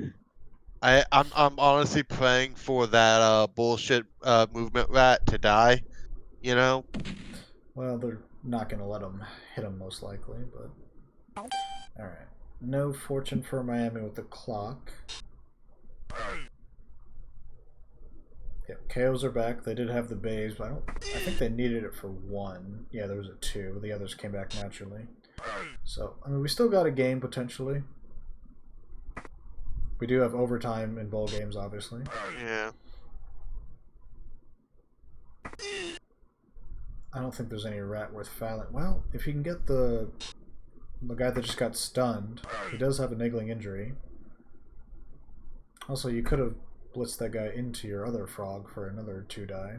I'm honestly praying for that bullshit movement rat to die. You know. Well, they're not going to let him hit him most likely, but all right. No fortune for Miami with the clock. Yep, KOs are back. They did have the bays, but I think they needed it for one. Yeah, there was a two. The others came back naturally. So, I mean, we still got a game potentially. We do have overtime in bowl games, obviously. Yeah. I don't think there's any rat worth fouling. Well, if you can get the guy that just got stunned, he does have a niggling injury. Also, you could have blitzed that guy into your other frog for another 2-die.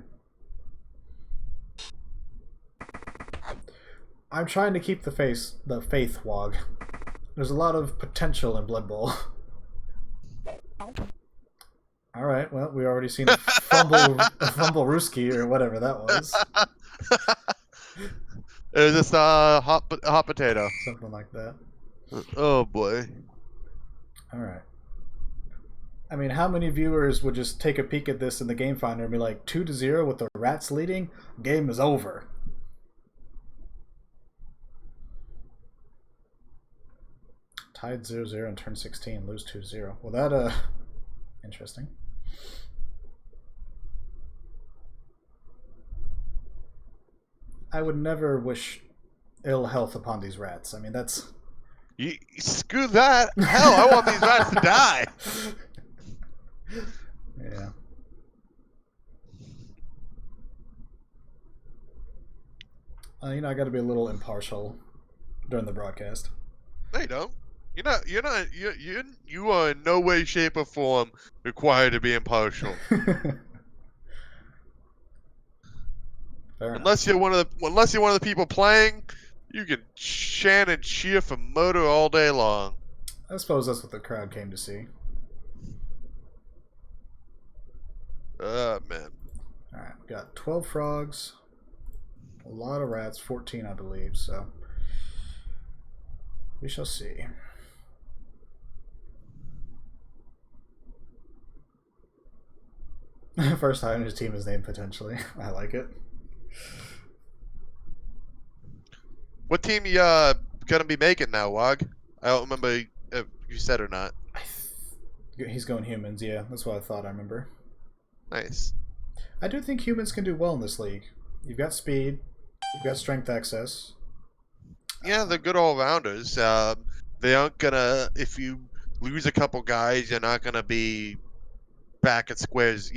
I'm trying to keep the faith wog. There's a lot of potential in Blood Bowl. All right, well, we already seen a fumble Ruski or whatever that was. It was just hot potato. Something like that. Oh boy. All right. I mean, how many viewers would just take a peek at this in the game finder and be like, 2-0 with the rats leading? Game is over. Tied 0-0 in turn 16, lose 2-0. Well, that, interesting. I would never wish ill health upon these rats. I mean, that's... You screw that. Hell, I want these rats to die. Yeah. You know, I got to be a little impartial during the broadcast. No, you don't. You are in no way, shape, or form required to be impartial. Unless you're one of the people playing, you can chant and cheer for Motor all day long. I suppose that's what the crowd came to see. Man. Alright, we got 12 frogs, a lot of rats, 14 I believe, so we shall see. First time his team is named potentially. I like it. What team you gonna be making now, Wog? I don't remember if you said or not. He's going humans, yeah. That's what I thought I remember. Nice. I do think humans can do well in this league. You've got speed, you've got strength access. Yeah, they're good all-rounders. They aren't gonna, if you lose a couple guys, you're not gonna be back at squares,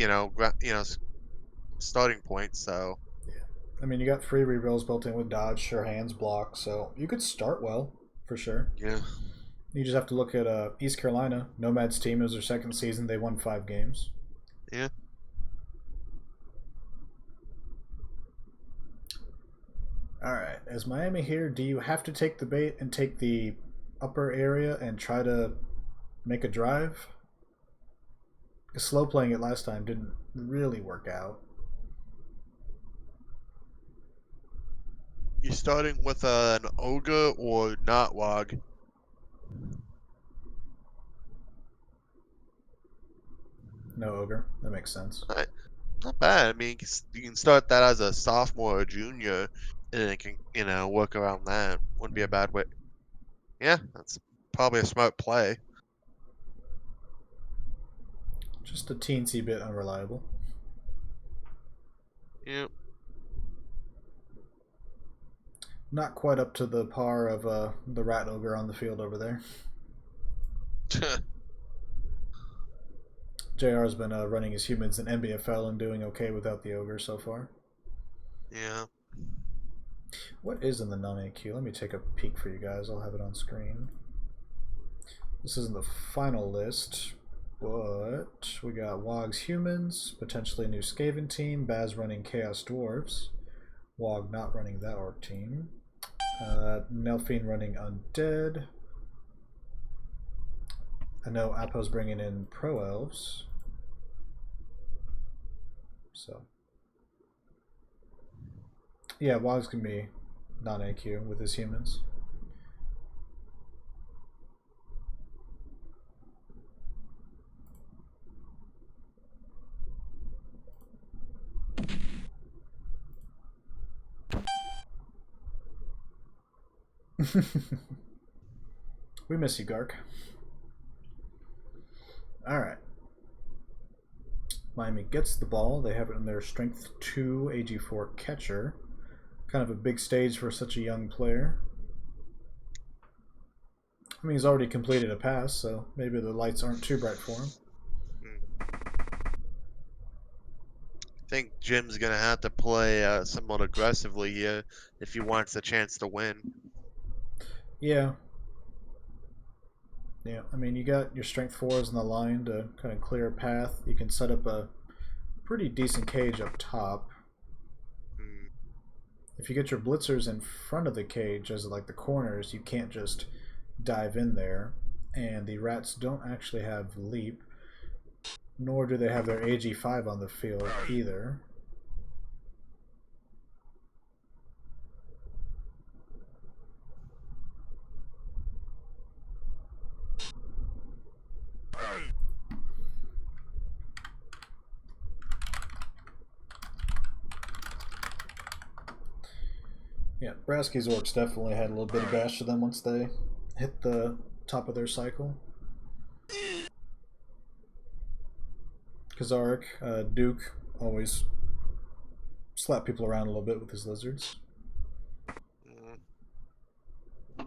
starting point, so... Yeah. I mean, you got free rerolls built in with dodge, sure hands, block, so you could start well, for sure. Yeah. You just have to look at East Carolina. Nomad's team is their second season. They won 5 games. Yeah. Alright, as Miami here, do you have to take the bait and take the upper area and try to make a drive? Slow playing it last time didn't really work out. You starting with an ogre or not, Wog? No ogre. That makes sense. Not bad. I mean, you can start that as a sophomore or junior, and it can, work around that. Wouldn't be a bad way. Yeah, that's probably a smart play. Just a teensy bit unreliable. Yep. Not quite up to the par of the rat ogre on the field over there. JR's been running his humans in NBFL and doing okay without the ogre so far. Yeah. What is in the non-AQ? Let me take a peek for you guys. I'll have it on screen. This isn't the final list, but we got Wog's Humans, potentially a new Skaven team, Baz running Chaos Dwarves, Wog not running that orc team, Nelfine running Undead. I know Apo's bringing in Pro Elves. So, yeah, Wog's gonna be non-AQ with his humans. We miss you, Gark. Alright. Miami gets the ball. They have it in their Strength 2 AG4 catcher. Kind of a big stage for such a young player. I mean, he's already completed a pass, so maybe the lights aren't too bright for him. I think Jim's going to have to play somewhat aggressively here if he wants a chance to win. Yeah. Yeah, I mean, you got your Strength 4s in the line to kind of clear a path. You can set up a pretty decent cage up top. If you get your blitzers in front of the cage as like the corners, you can't just dive in there. And the rats don't actually have leap, nor do they have their AG5 on the field either. Yeah, Brasky's orcs definitely had a little bit of bash to them once they hit the top of their cycle. Kazaric, Duke, always slap people around a little bit with his lizards. I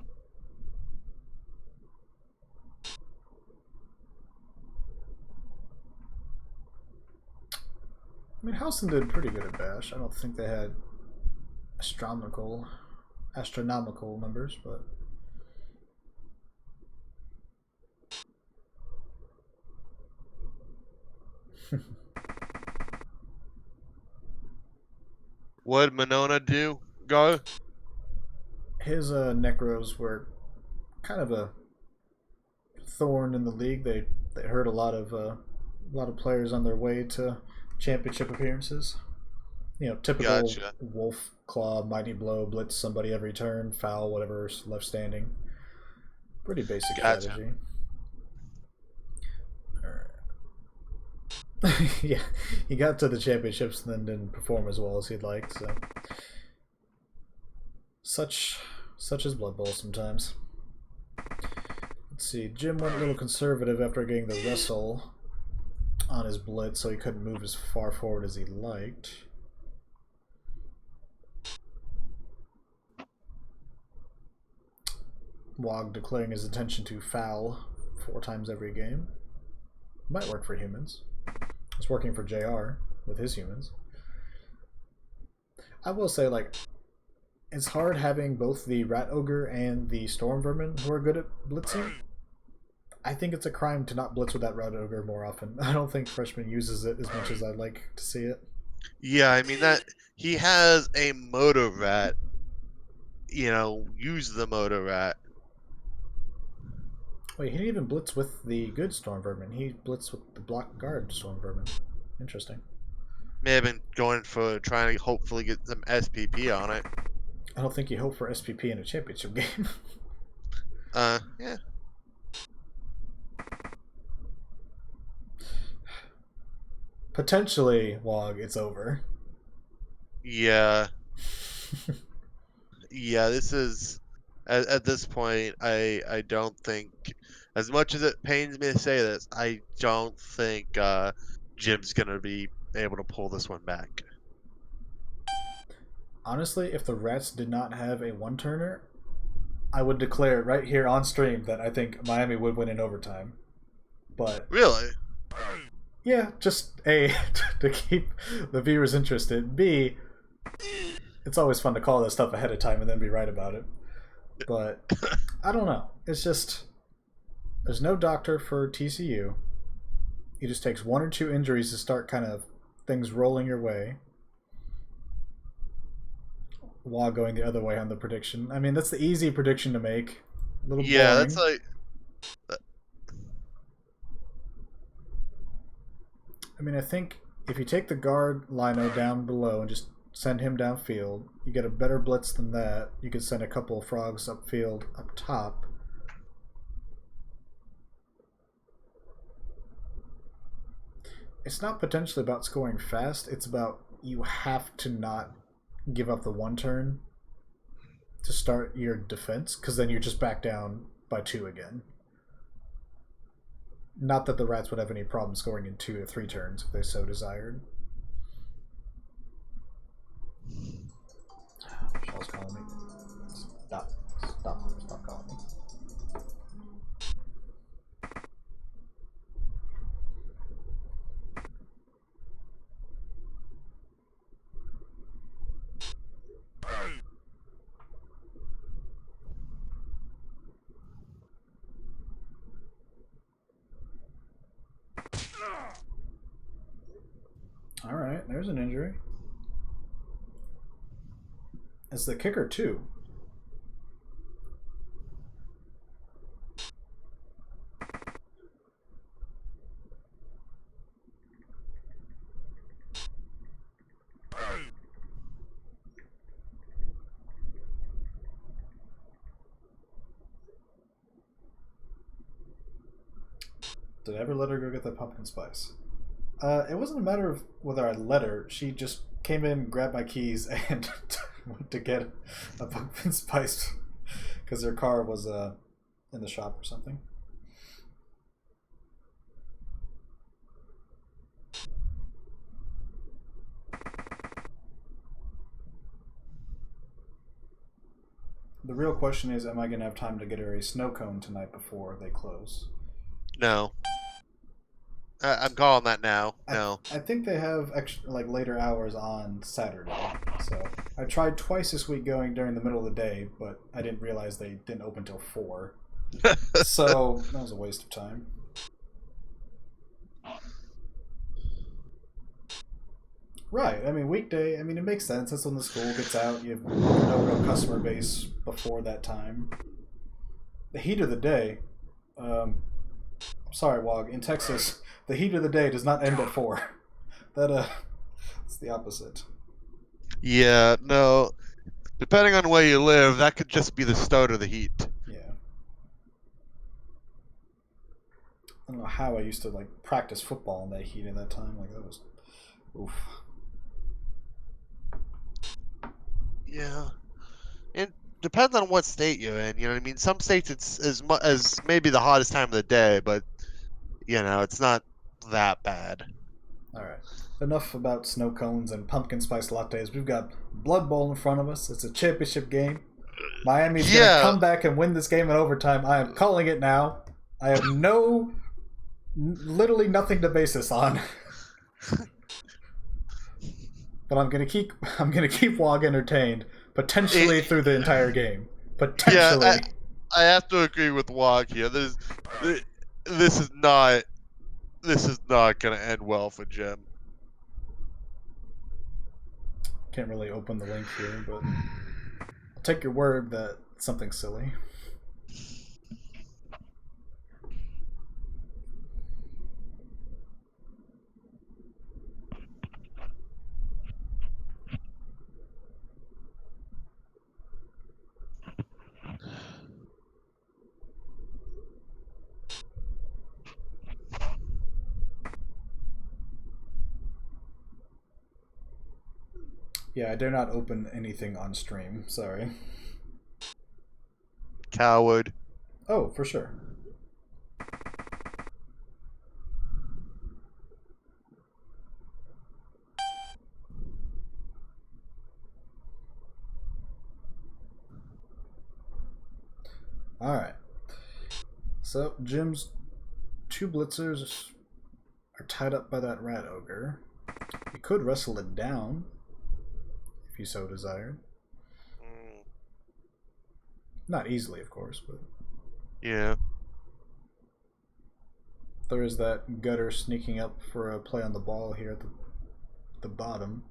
mean, Howson did pretty good at bash. I don't think they had astronomical numbers, but what did Monona do? Go? His Necros were kind of a thorn in the league. They hurt a lot of players on their way to championship appearances. You know, typical Gotcha. Wolf Claw, Mighty Blow, blitz somebody every turn, foul whatever's left standing. Pretty basic strategy. Alright. Yeah, he got to the championships and then didn't perform as well as he'd liked, so such is Blood Bowl sometimes. Let's see, Jim went a little conservative after getting the wrestle on his blitz, so he couldn't move as far forward as he liked. Wog declaring his intention to foul 4 times every game. Might work for humans. It's working for JR with his humans. I will say, like, it's hard having both the Rat Ogre and the Storm Vermin who are good at blitzing. I think it's a crime to not blitz with that Rat Ogre more often. I don't think Freshman uses it as much as I'd like to see it. Yeah, I mean, that he has a Moto Rat. You know, use the Moto Rat. Wait, he didn't even blitz with the good Storm Vermin. He blitzed with the block guard Storm Vermin. Interesting. May have been going for trying to hopefully get some SPP on it. I don't think you hope for SPP in a championship game. Yeah. Potentially, Wog, it's over. Yeah. Yeah, this is at this point I don't think, as much as it pains me to say this, I don't think Jim's gonna be able to pull this one back. Honestly, if the Rats did not have a one-turner, I would declare right here on stream that I think Miami would win in overtime. But Really? yeah, just A, to keep the viewers interested. B, it's always fun to call this stuff ahead of time and then be right about it. But I don't know. It's just There's no doctor for TCU. It just takes 1 or 2 injuries to start kind of things rolling your way. While going the other way on the prediction. I mean, that's the easy prediction to make. A little boring. That's like. I mean, I think if you take the guard Lino down below and just send him downfield, you get a better blitz than that. You could send a couple of frogs upfield up top. It's not potentially about scoring fast. It's about you have to not give up the 1 turn to start your defense, because then you're just back down by 2 again. Not that the Rats would have any problem scoring in 2 or 3 turns if they so desired. Shell's calling me. Stop calling me. Alright, there's an injury. It's the kicker, too. Did I ever let her go get that pumpkin spice? It wasn't a matter of whether I let her. She just came in, grabbed my keys, and went to get a pumpkin spice because her car was in the shop or something. The real question is, am I going to have time to get her a snow cone tonight before they close? No. I'm calling that now. No. I think they have extra, like, later hours on Saturday. So I tried twice this week going during the middle of the day, but I didn't realize they didn't open till 4. So that was a waste of time. Right. I mean, weekday, I mean, it makes sense. That's when the school gets out. You have no real customer base before that time. The heat of the day, sorry, Wog, in Texas, the heat of the day does not end at 4. It's the opposite. Yeah, no. Depending on where you live, that could just be the start of the heat. Yeah. I don't know how I used to, like, practice football in that heat in that time. Like, that was, oof. Yeah. It depends on what state you're in. You know what I mean? Some states it's as maybe the hottest time of the day, but it's not that bad. All right. Enough about snow cones and pumpkin spice lattes. We've got Blood Bowl in front of us. It's a championship game. Miami's going to come back and win this game in overtime. I am calling it now. I have literally nothing to base this on. But I'm gonna keep Wog entertained, potentially through the entire game. Potentially. Yeah, I have to agree with Wog here. This is not gonna end well for Jim. Can't really open the link here, but I'll take your word that it's something silly. Yeah, I dare not open anything on stream. Sorry. Coward. Oh, for sure. Alright. So, Jim's 2 blitzers are tied up by that rat ogre. You could wrestle it down if you so desired. Not easily, of course, but... Yeah. There is that gutter sneaking up for a play on the ball here at the bottom.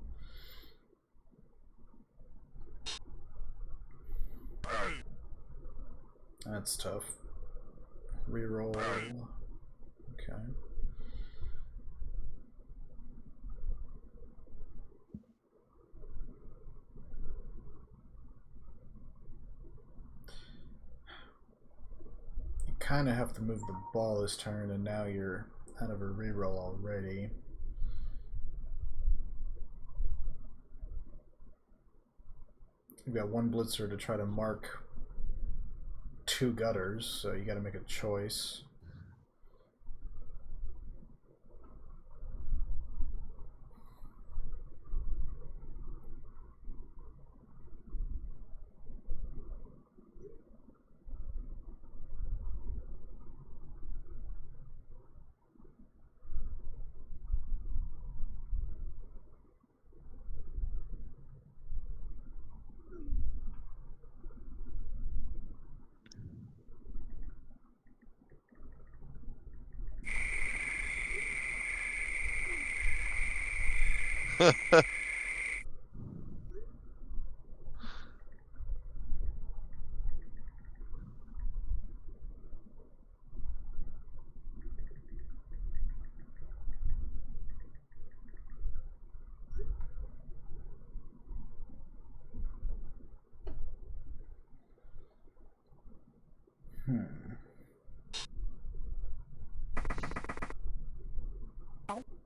That's tough. Reroll. Okay. You kind of have to move the ball this turn, and now you're out of a reroll already. You've got one blitzer to try to mark two gutters, so you got to make a choice.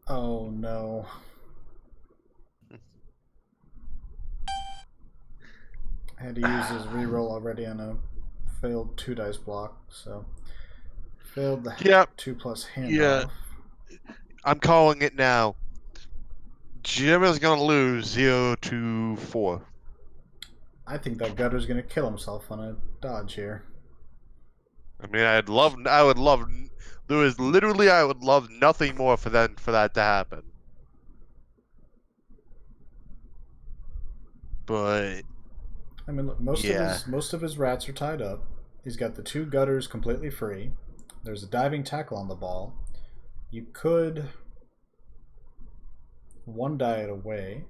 Oh no. I had to use his reroll already on a failed 2 dice block, so failed the 2+ handoff. Yeah. I'm calling it now. Jim is gonna lose 0-4. I think that gutter's gonna kill himself on a dodge here. I mean, I would love. I would love nothing more for that to happen. But I mean, look, most of his rats are tied up. He's got the 2 gutters completely free. There's a diving tackle on the ball. You could 1 die it away,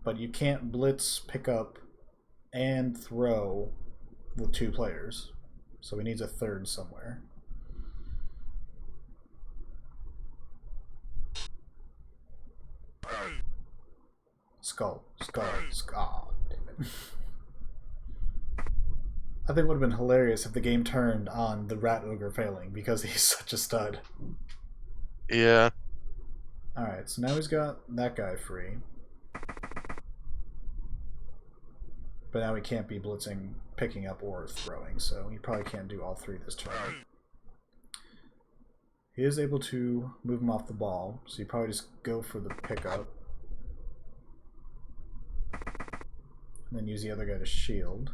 but you can't blitz, pick up, and throw with 2 players. So he needs a 3rd somewhere. Skull. Oh, damn it. I think it would have been hilarious if the game turned on the Rat Ogre failing because he's such a stud. yeah. Alright, so now he's got that guy free. But now he can't be blitzing, picking up, or throwing, so he probably can't do all 3 this turn. He is able to move him off the ball, so you probably just go for the pickup. And then use the other guy to shield.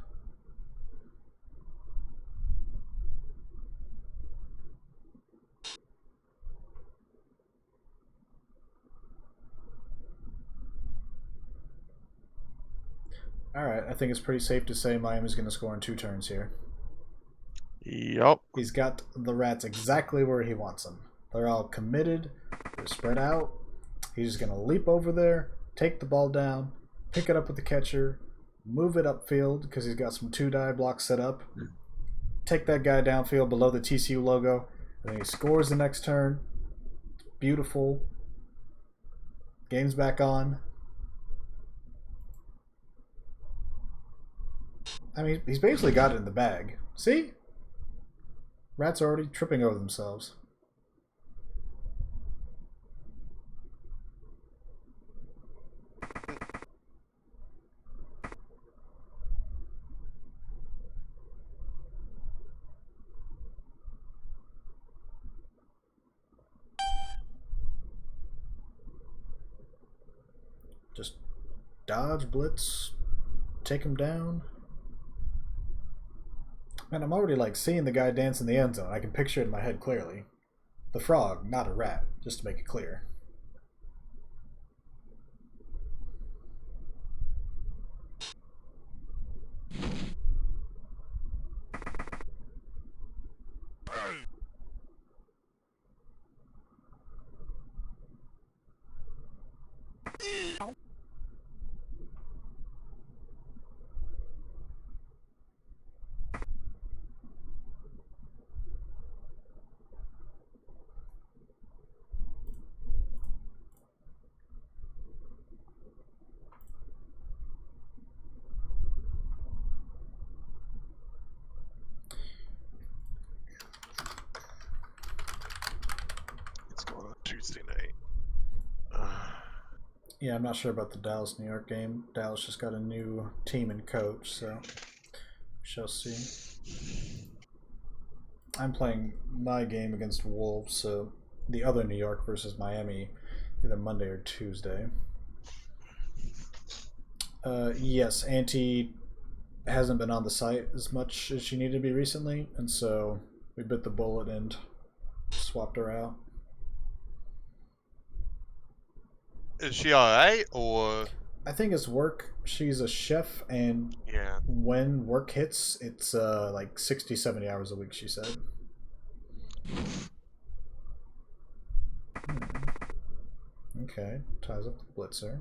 Alright, I think it's pretty safe to say Miami's going to score in 2 turns here. Yup. He's got the rats exactly where he wants them. They're all committed, they're spread out. He's just going to leap over there, take the ball down, pick it up with the catcher, move it upfield because he's got some 2 die blocks set up, take that guy downfield below the TCU logo, and then he scores the next turn. Beautiful. Game's back on. I mean, he's basically got it in the bag. See? Rats are already tripping over themselves. Just dodge, blitz, take him down. Man, I'm already like seeing the guy dance in the end zone. I can picture it in my head clearly. The frog, not a rat, just to make it clear. Yeah, I'm not sure about the Dallas New York game. Dallas just got a new team and coach, so we shall see. I'm playing my game against Wolves, so the other New York versus Miami, either Monday or Tuesday. Yes, Auntie hasn't been on the site as much as she needed to be recently, and so we bit the bullet and swapped her out. Is she alright, or? I think it's work. She's a chef, and Yeah. when work hits, it's like 60, 70 hours a week, she said. Okay, ties up the blitzer.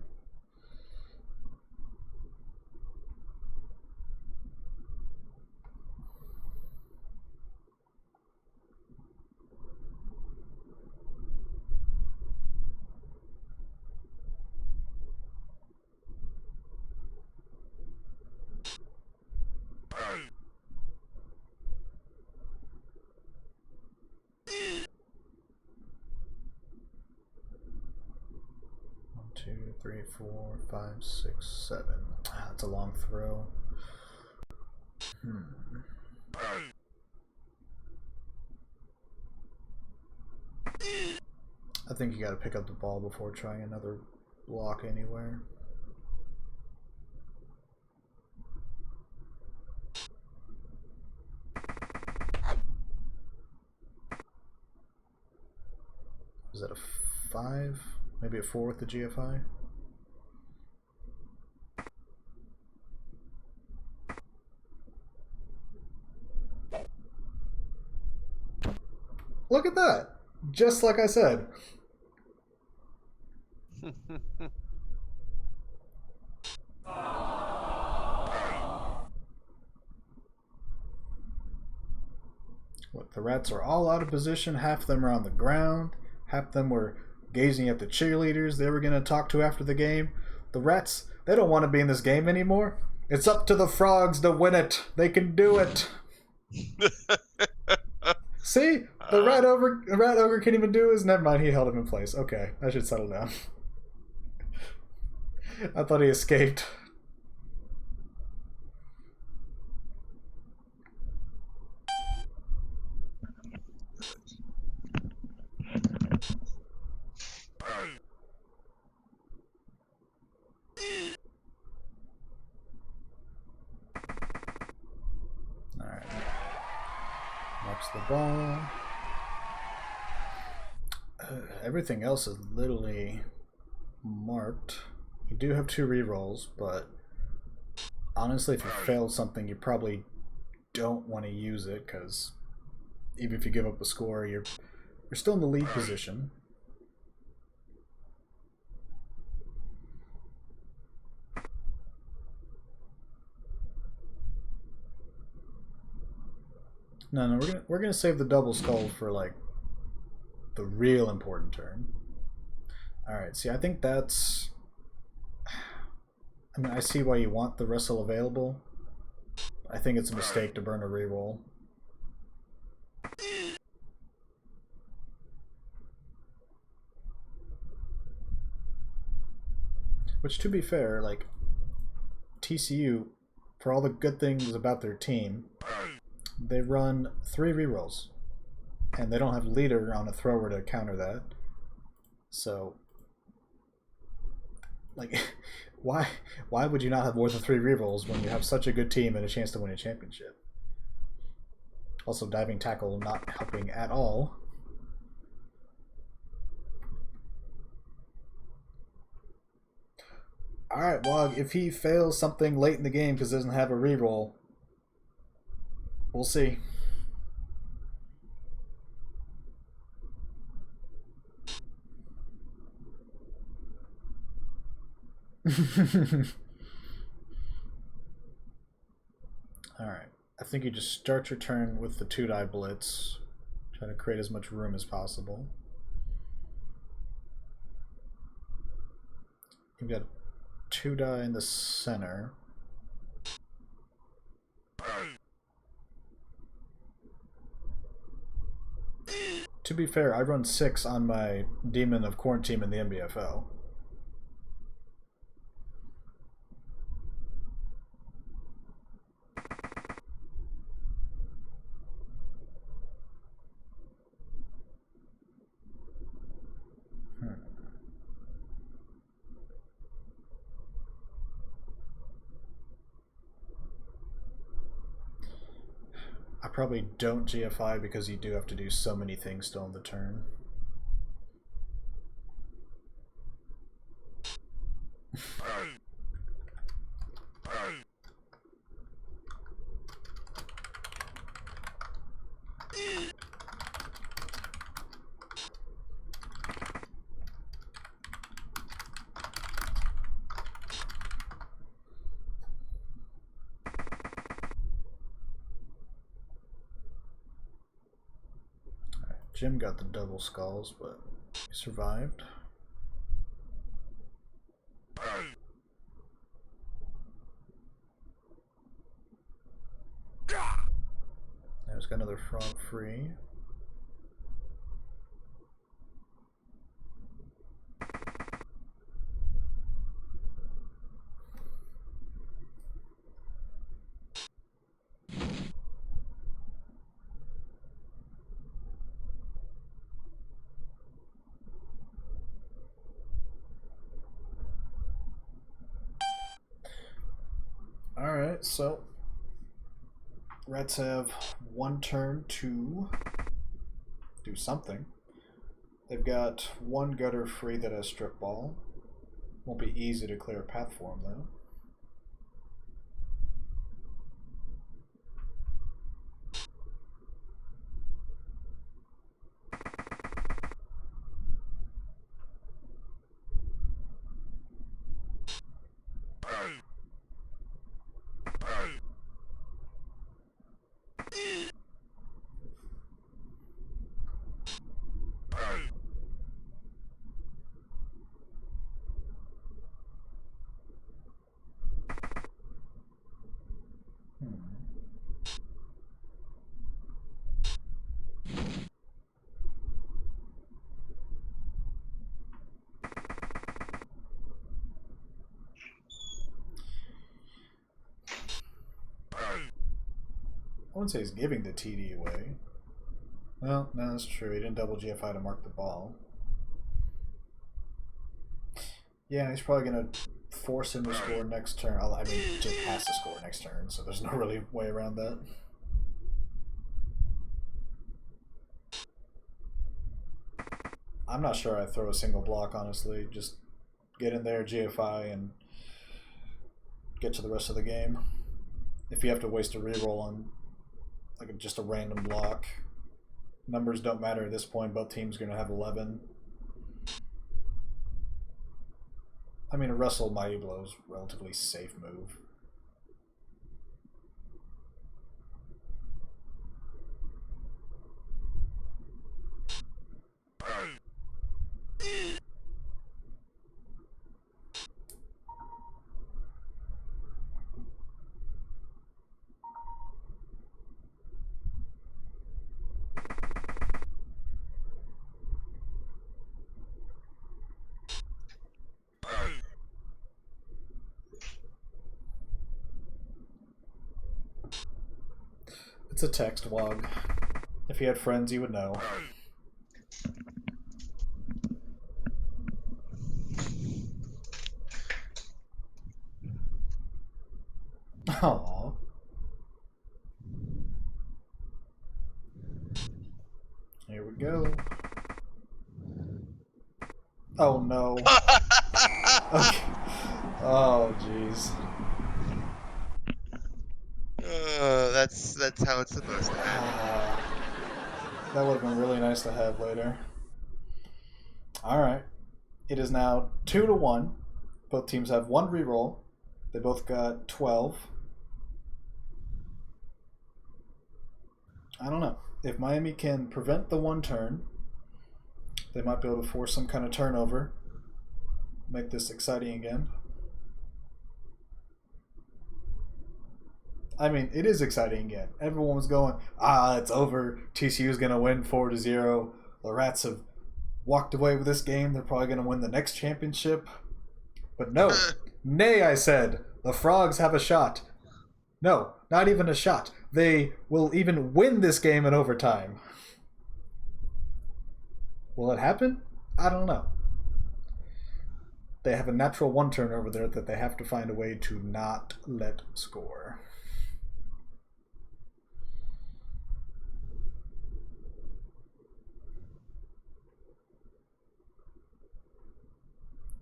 One, two, three, four, five, six, seven. Ah, that's a long throw. I think you got to pick up the ball before trying another block anywhere. Is that a 5? Maybe a 4 with the GFI? Look at that! Just like I said. Look, the rats are all out of position. Half of them are on the ground. Half of them were gazing at the cheerleaders they were going to talk to after the game. The rats, they don't want to be in this game anymore. It's up to the frogs to win it. They can do it. See? The rat ogre can't even do his. Never mind, he held him in place. Okay, I should settle down. I thought he escaped. Alright. Marks the ball. Everything else is literally marked. You do have 2 rerolls, but honestly, if you fail something, you probably don't want to use it, because even if you give up a score, you're still in the lead position. No, we're gonna save the double skull for like the real important turn. All right, see, I think that's. I mean, I see why you want the wrestle available. I think it's a mistake to burn a reroll. Which, to be fair, like TCU, for all the good things about their team, they run 3 rerolls, and they don't have leader on a thrower to counter that. So, like, why would you not have more than 3 rerolls when you have such a good team and a chance to win a championship? Also, diving tackle not helping at all. Alright, well, if he fails something late in the game because he doesn't have a reroll, we'll see. Alright, I think you just start your turn with the 2-die blitz. Try to create as much room as possible. You've got 2-die in the center. To be fair, I run 6 on my Demon of Quarantine in the NBFL. probably don't GFI because you do have to do so many things still on the turn. Jim got the double skulls, but he survived. There's got another frog free. Alright, so Reds have one turn to do something. They've got one gutter free that has strip ball. Won't be easy to clear a path for them though. I wouldn't say he's giving the TD away. Well, no, that's true. He didn't double GFI to mark the ball. Yeah, he's probably going to force him to score next turn. I mean, Jim has to score next turn, so there's no really way around that. I'm not sure I'd throw a single block, honestly. Just get in there, GFI, and get to the rest of the game. If you have to waste a reroll on like just a random block, numbers don't matter at this point. Both teams are going to have 11. I mean, a wrestle Mighty Blow is a relatively safe move. It's a text log. If you had friends, you would know. Aww. Here we go. Oh no. Okay. Oh jeez. That's how it's supposed to happen. That would have been really nice to have later. Alright. It is now 2-1. Both teams have one reroll. They both got 12. I don't know. If Miami can prevent the one turn, they might be able to force some kind of turnover. Make this exciting again. I mean, it is exciting again. Everyone was going, it's over. TCU's going to win 4-0. The Rats have walked away with this game. They're probably going to win the next championship. But no. Nay, I said. The Frogs have a shot. No, not even a shot. They will even win this game in overtime. Will it happen? I don't know. They have a natural one turnover there that they have to find a way to not let score.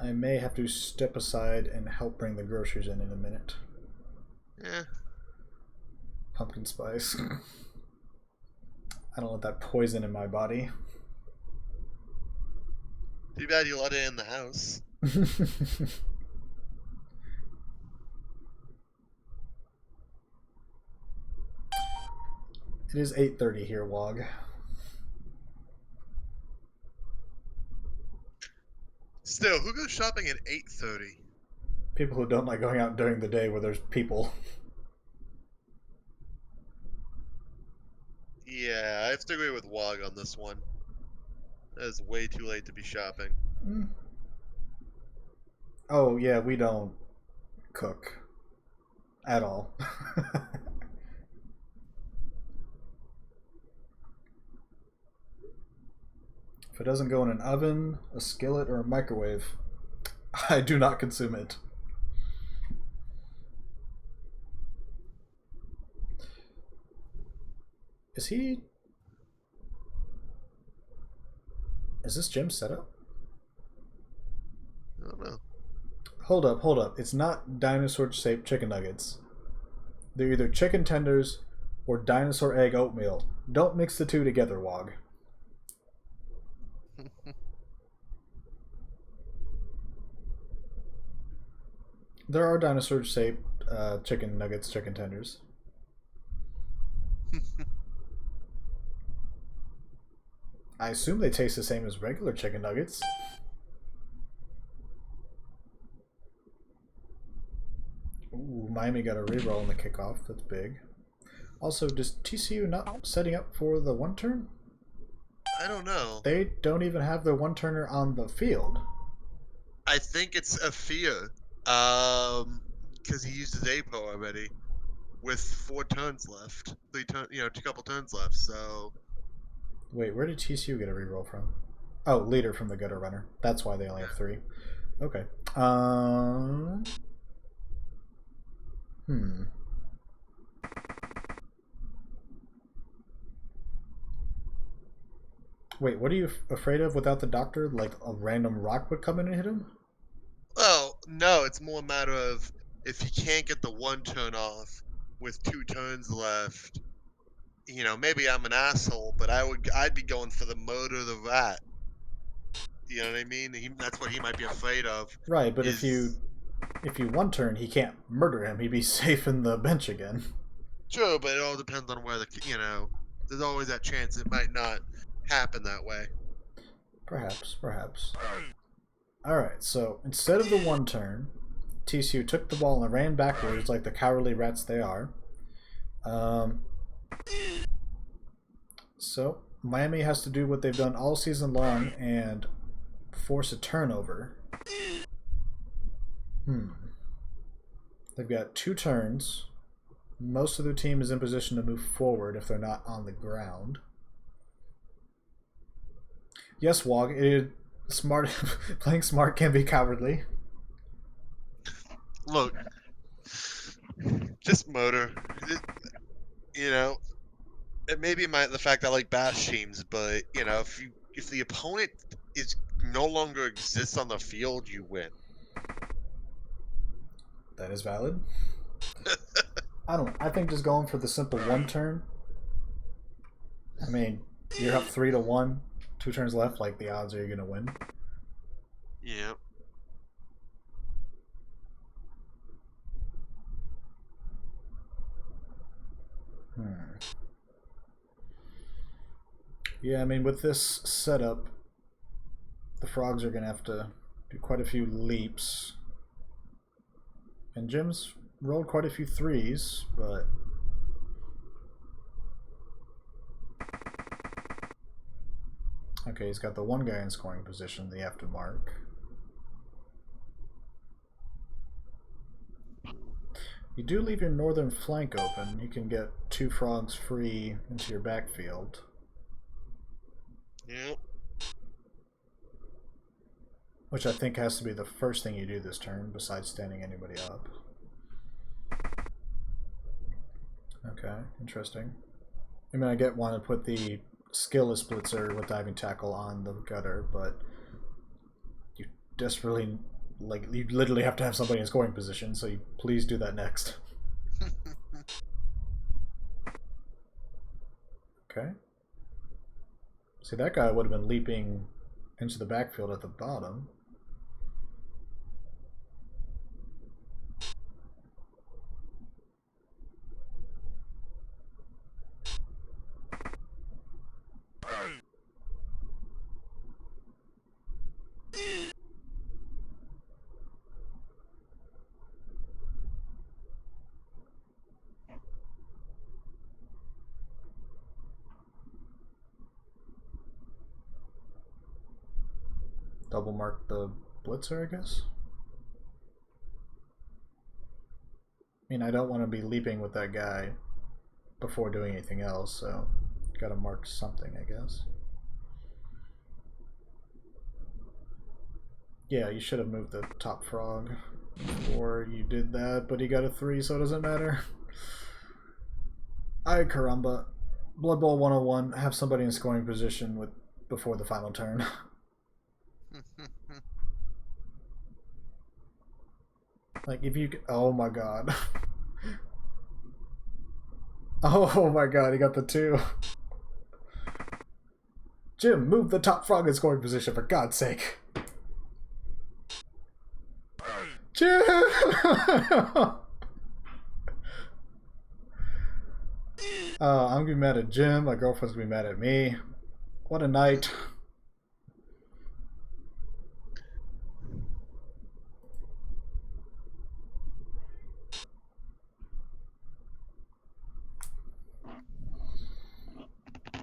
I may have to step aside and help bring the groceries in a minute. Yeah. Pumpkin spice. I don't want that poison in my body. Too bad you let it in the house. It is 8:30 here, Wog. Still, who goes shopping at 8:30? People who don't like going out during the day where there's people. Yeah, I have to agree with Wog on this one. That is way too late to be shopping. Mm. Oh, yeah, we don't cook. At all. If it doesn't go in an oven, a skillet, or a microwave, I do not consume it. Is this Jim's setup? I don't know. Hold up. It's not dinosaur-shaped chicken nuggets. They're either chicken tenders or dinosaur egg oatmeal. Don't mix the two together, Wog. There are dinosaur-shaped chicken nuggets, chicken tenders. I assume they taste the same as regular chicken nuggets. Ooh, Miami got a reroll in the kickoff. That's big. Also, does TCU not setting up for the one turn? I don't know. They don't even have their one turner on the field. I think it's a fear. Because he used his APO already, with 4 turns left. 3 turn, a couple turns left. So. Wait, where did TCU get a reroll from? Oh, leader from the gutter runner. That's why they only have 3. Okay. Wait, what are you afraid of without the doctor? Like a random rock would come in and hit him? Well, no, it's more a matter of if he can't get the 1 turn off with 2 turns left. Maybe I'm an asshole, but I'd be going for the murder the rat. You know what I mean? That's what he might be afraid of. Right, but if you one turn, he can't murder him. He'd be safe in the bench again. Sure, but it all depends on where there's always that chance it might not happen that way. Perhaps. Alright, so instead of the one turn, TCU took the ball and ran backwards like the cowardly rats they are. So Miami has to do what they've done all season long and force a turnover. They've got 2 turns. Most of their team is in position to move forward if they're not on the ground. Yes, Wog, smart. Playing smart can be cowardly. Look, just motor. It may be the fact I like bash teams, but if the opponent is no longer exists on the field, you win. That is valid. I don't know. I think just going for the simple one turn. I mean, you're up 3-1, 2 turns left. Like the odds are you're gonna win. Yeah. Yeah, I mean, with this setup, the Frogs are gonna have to do quite a few leaps. And Jim's rolled quite a few 3s, but okay, he's got the one guy in scoring position that you have to mark. You do leave your northern flank open. You can get 2 Frogs free into your backfield. Yep. Which I think has to be the first thing you do this turn, besides standing anybody up. Okay, interesting. I mean, I want to put the skillless blitzer with diving tackle on the gutter, but you desperately, like, you literally have to have somebody in scoring position, so you please do that next. Okay. See, that guy would have been leaping into the backfield at the bottom. Double mark the blitzer, I guess. I mean, I don't want to be leaping with that guy before doing anything else, so gotta mark something, I guess. Yeah, you should have moved the top frog before you did that, but he got a 3, so it doesn't matter. Ay caramba. Blood Bowl 101, have somebody in scoring position with before the final turn. Like, if you... Oh my god. Oh my god, he got the 2. Jim, move the top frog in scoring position, for God's sake. Jim! I'm gonna be mad at Jim, my girlfriend's gonna be mad at me. What a night.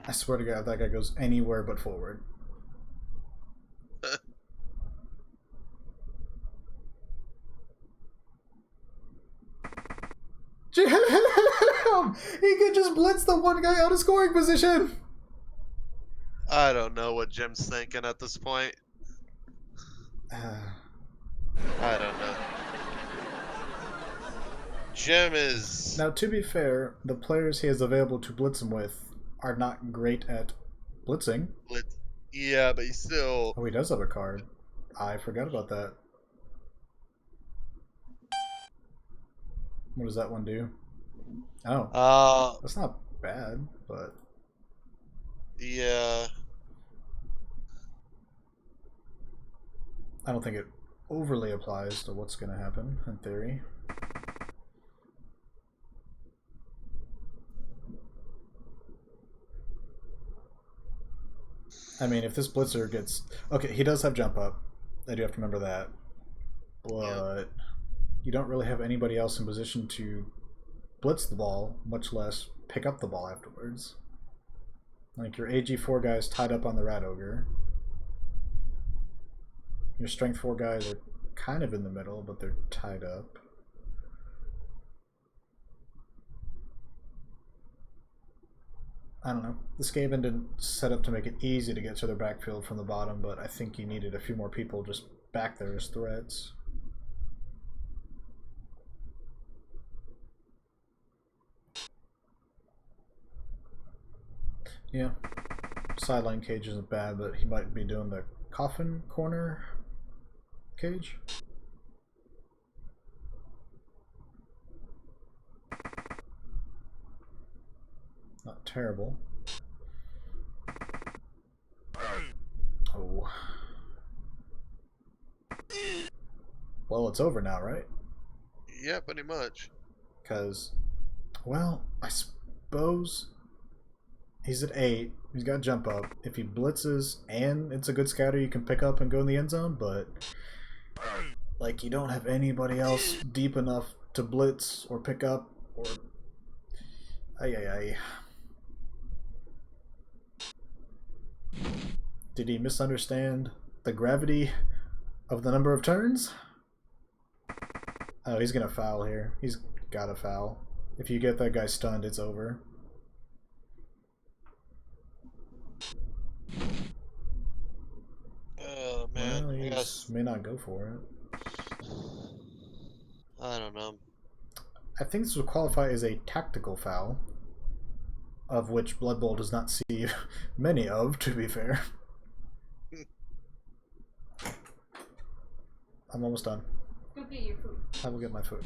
I swear to God, that guy goes anywhere but forward. Jim! He could just blitz the one guy out of scoring position! I don't know what Jim's thinking at this point. I don't know. Jim is... Now, to be fair, the players he has available to blitz him with are not great at blitzing. Yeah, but he's still... Oh, he does have a card. I forgot about that. What does that one do? Oh. That's not bad, but... Yeah. I don't think it overly applies to what's going to happen, in theory. I mean, if this blitzer gets... Okay, he does have jump up. I do have to remember that. But you don't really have anybody else in position to blitz the ball, much less pick up the ball afterwards. Like, your AG4 guys tied up on the Rat Ogre. Your Strength 4 guys are kind of in the middle, but they're tied up. I don't know. The Skaven didn't set up to make it easy to get to their backfield from the bottom, but I think you needed a few more people just back there as threats. Yeah. Sideline cage isn't bad, but he might be doing the coffin corner cage. Not terrible. Oh. Well, it's over now, right? Yeah, pretty much. Because, well, I suppose he's at 8. He's got jump up. If he blitzes and it's a good scatter, you can pick up and go in the end zone, but like, you don't have anybody else deep enough to blitz or pick up or... Ay. Did he misunderstand the gravity of the number of turns? Oh, he's gonna foul here. He's gotta foul. If you get that guy stunned, it's over. Oh, man. Well, he may not go for it. I don't know. I think this would qualify as a tactical foul, of which Blood Bowl does not see many of, to be fair. I'm almost done. Go get your food. I will get my food.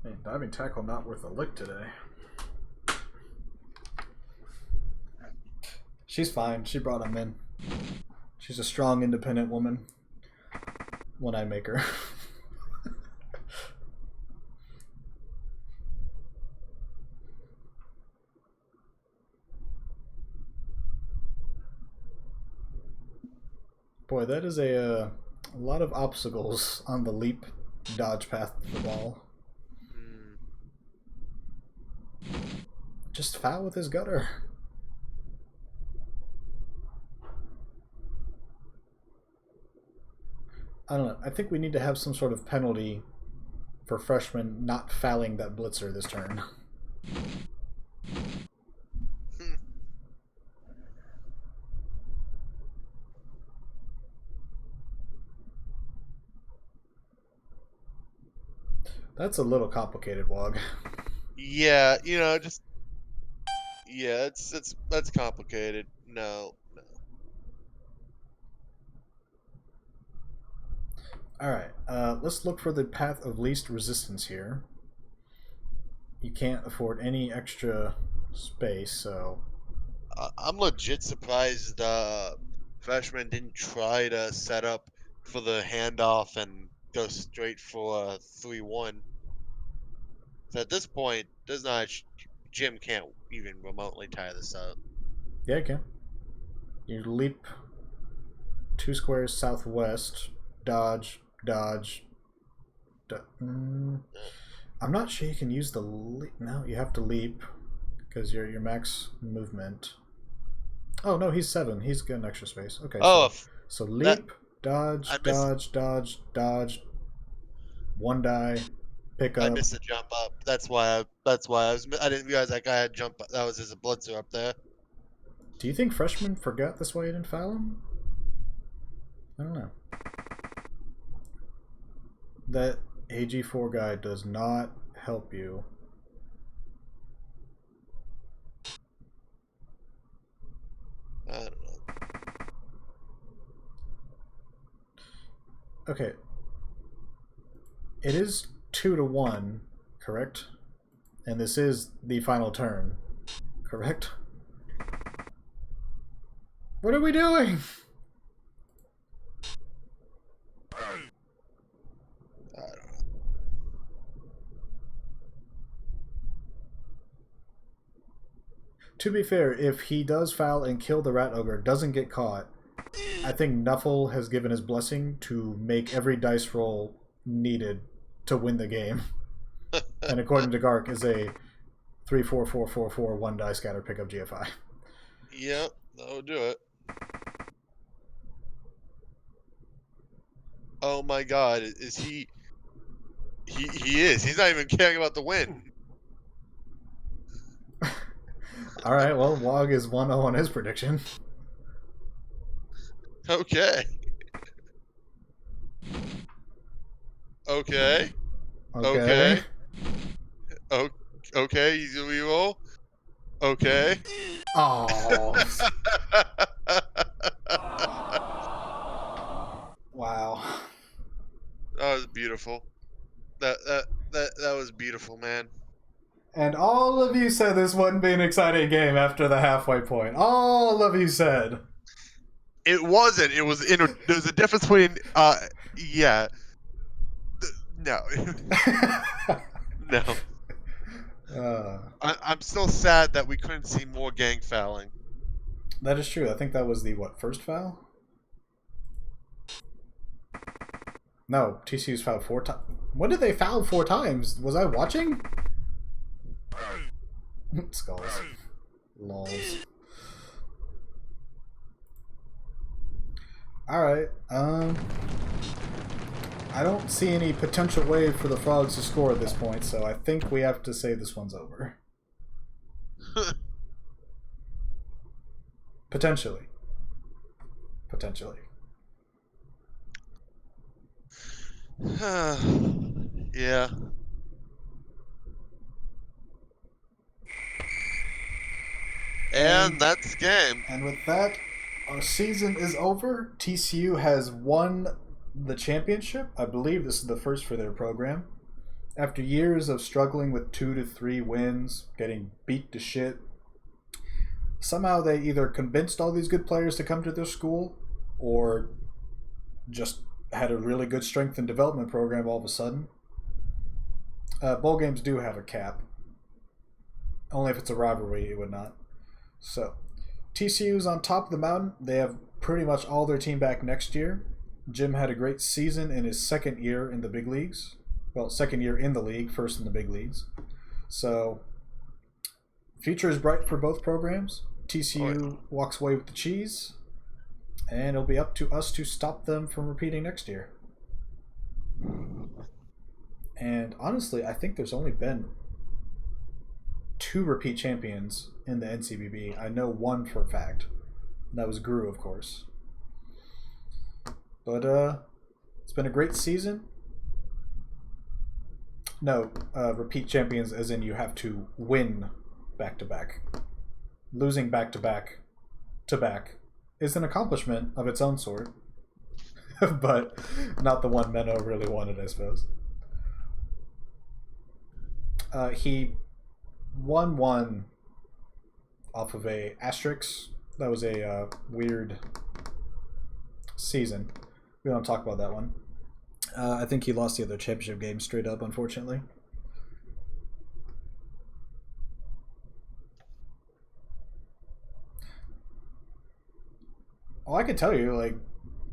Man, diving tackle not worth a lick today. She's fine. She brought him in. She's a strong, independent woman. When I make her. Boy, that is a lot of obstacles on the leap dodge path to the ball. Just foul with his gutter. I don't know. I think we need to have some sort of penalty for freshmen not fouling that blitzer this turn. That's a little complicated, Wog. Yeah, just that's complicated. No. Alright, let's look for the path of least resistance here. You can't afford any extra space, so... I'm legit surprised freshman didn't try to set up for the handoff and go straight for a 3-1. So at this point, Jim can't even remotely tie this up. Yeah, you can. You leap 2 squares southwest, dodge, dodge. I'm not sure you can use the leap. No, you have to leap because your max movement. Oh no, he's 7. He's got an extra space. Okay. Oh, so leap, dodge, dodge, dodge, dodge. 1 die, pick up. I missed a jump up. That's why I didn't realize that guy had jump up. That was his blitzer up there. Do you think freshmen forgot this why you didn't foul him? I don't know. That AG4 guy does not help you. I don't know. Okay. It is 2-1, correct? And this is the final turn, correct? What are we doing? I don't know. To be fair, if he does foul and kill the rat ogre, doesn't get caught, I think Nuffle has given his blessing to make every dice roll needed to win the game. And according to Gark, is a 3-4-4-4-4 1 die scatter pickup GFI. Yep, that'll do it. Oh my god, is he... He is. He's not even caring about the win. Alright, well, Wog is 1-0 on his prediction. Okay. Okay. Okay. Okay, he's a reroll. Okay. Oh. Wow. That was beautiful. That was beautiful, man. And all of you said this wouldn't be an exciting game after the halfway point. All of you said. It wasn't. It was there's a difference between yeah. No. No. I'm still sad that we couldn't see more gang fouling. That is true. I think that was the, what, first foul? No, TCU's fouled 4 times. When did they foul 4 times? Was I watching? Skulls. Lols. Alright, I don't see any potential way for the Frogs to score at this point, so I think we have to say this one's over. Potentially. Potentially. Yeah. And that's game. And with that, Our season is over. TCU has won the championship. I believe this is the first for their program. After years of struggling with 2 to 3 wins, getting beat to shit, somehow they either convinced all these good players to come to their school or just had a really good strength and development program all of a sudden. Bowl games do have a cap. Only if it's a rivalry, it would not. So, TCU's on top of the mountain. They have pretty much all their team back next year. Jim had a great season in his second year in the big leagues. Well, second year in the league, first in the big leagues. So, future is bright for both programs. TCU walks away with the cheese, and it'll be up to us to stop them from repeating next year. And honestly, I think there's only been 2 repeat champions in the NCBB. I know one for a fact. That was Guru, of course. But it's been a great season. No, repeat champions as in you have to win back-to-back. Losing back-to-back is an accomplishment of its own sort. But not the one Menno really wanted, I suppose. He won one off of a asterisk. That was a weird season. We don't talk about that one. I think he lost the other championship game straight up, unfortunately. Oh, I can tell you, like,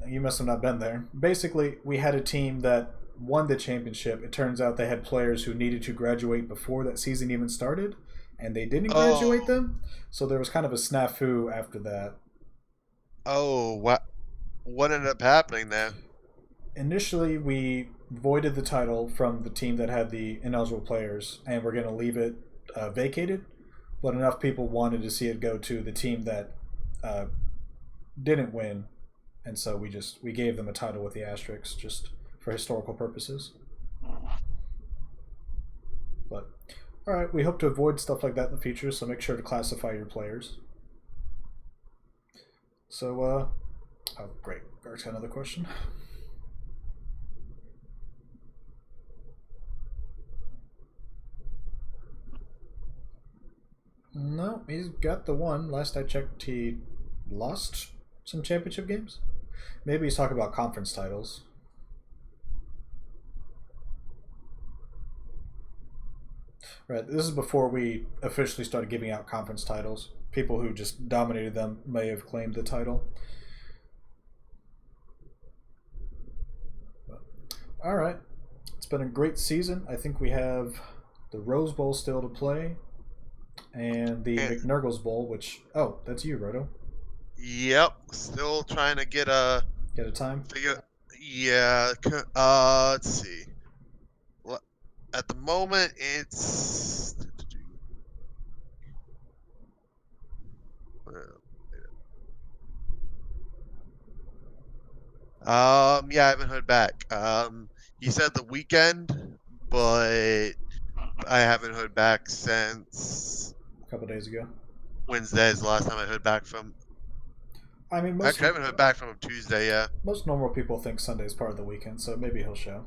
you must have not been there. Basically, we had a team that won the championship. It turns out they had players who needed to graduate before that season even started, and they didn't graduate them. So there was kind of a snafu after that. Oh, what ended up happening there? Initially, we voided the title from the team that had the ineligible players, and we're going to leave it vacated. But enough people wanted to see it go to the team that didn't win, and so we gave them a title with the asterisks just for historical purposes. But all right, we hope to avoid stuff like that in the future, so make sure to classify your players. So, oh great, Gart's got another question. No, he's got the one. Last I checked, he lost some championship games. Maybe he's talking about conference titles. Right, this is before we officially started giving out conference titles. People who just dominated them may have claimed the title. But, all right, it's been a great season. I think we have the Rose Bowl still to play, and the McNurgles Bowl, which that's you, Roto. Yep, still trying to get a time. Yeah, let's see. At the moment, it's yeah, I haven't heard back. He said the weekend, but I haven't heard back since a couple days ago. Wednesday is the last time I heard back from. I mean, actually, I haven't heard back from him Tuesday. Yeah. Most normal people think Sunday's part of the weekend, so maybe he'll show.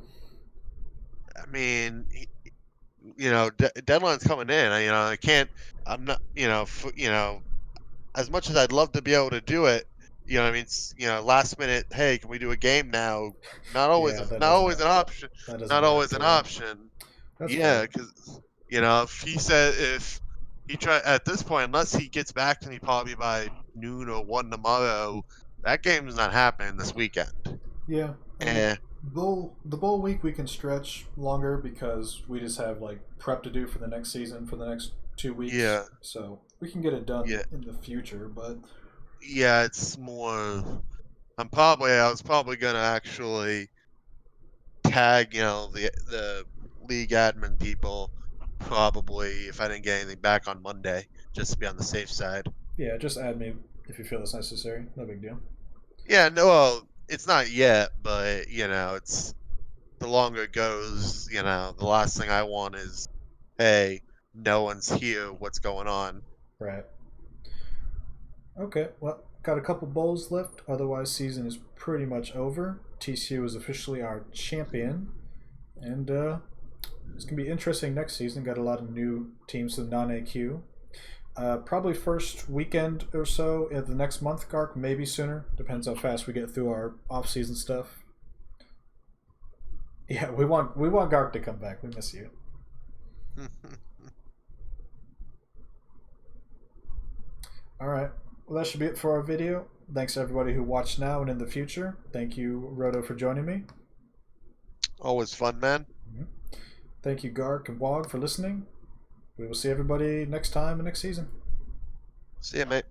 I mean, deadline's coming in. I can't. I'm not. As much as I'd love to be able to do it, I mean, last minute. Hey, can we do a game now? Not always. Not always an option. Not always an option. Yeah, because if he try at this point, unless he gets back to me probably by noon or 1 tomorrow, that game's not happening this weekend. Yeah. The bowl week we can stretch longer because we just have like prep to do for the next season for the next 2 weeks. Yeah. So we can get it done in the future, but yeah, it's more. I was probably gonna actually tag the league admin people probably if I didn't get anything back on Monday, just to be on the safe side. Yeah, just add me if you feel it's necessary. No big deal. Yeah, no, well, it's not yet, but it's the longer it goes, the last thing I want is, hey, no one's here. What's going on? Right. Okay, well, got a couple bowls left. Otherwise, season is pretty much over. TCU is officially our champion, and it's gonna be interesting next season. Got a lot of new teams in non-AQ. Probably first weekend or so in the next month, Gark. Maybe sooner. Depends how fast we get through our off-season stuff. Yeah, we want Gark to come back. We miss you. All right. Well, that should be it for our video. Thanks to everybody who watched now and in the future. Thank you, Roto, for joining me. Always fun, man. Thank you, Gark and Wog, for listening. We will see everybody next time and next season. See ya, mate.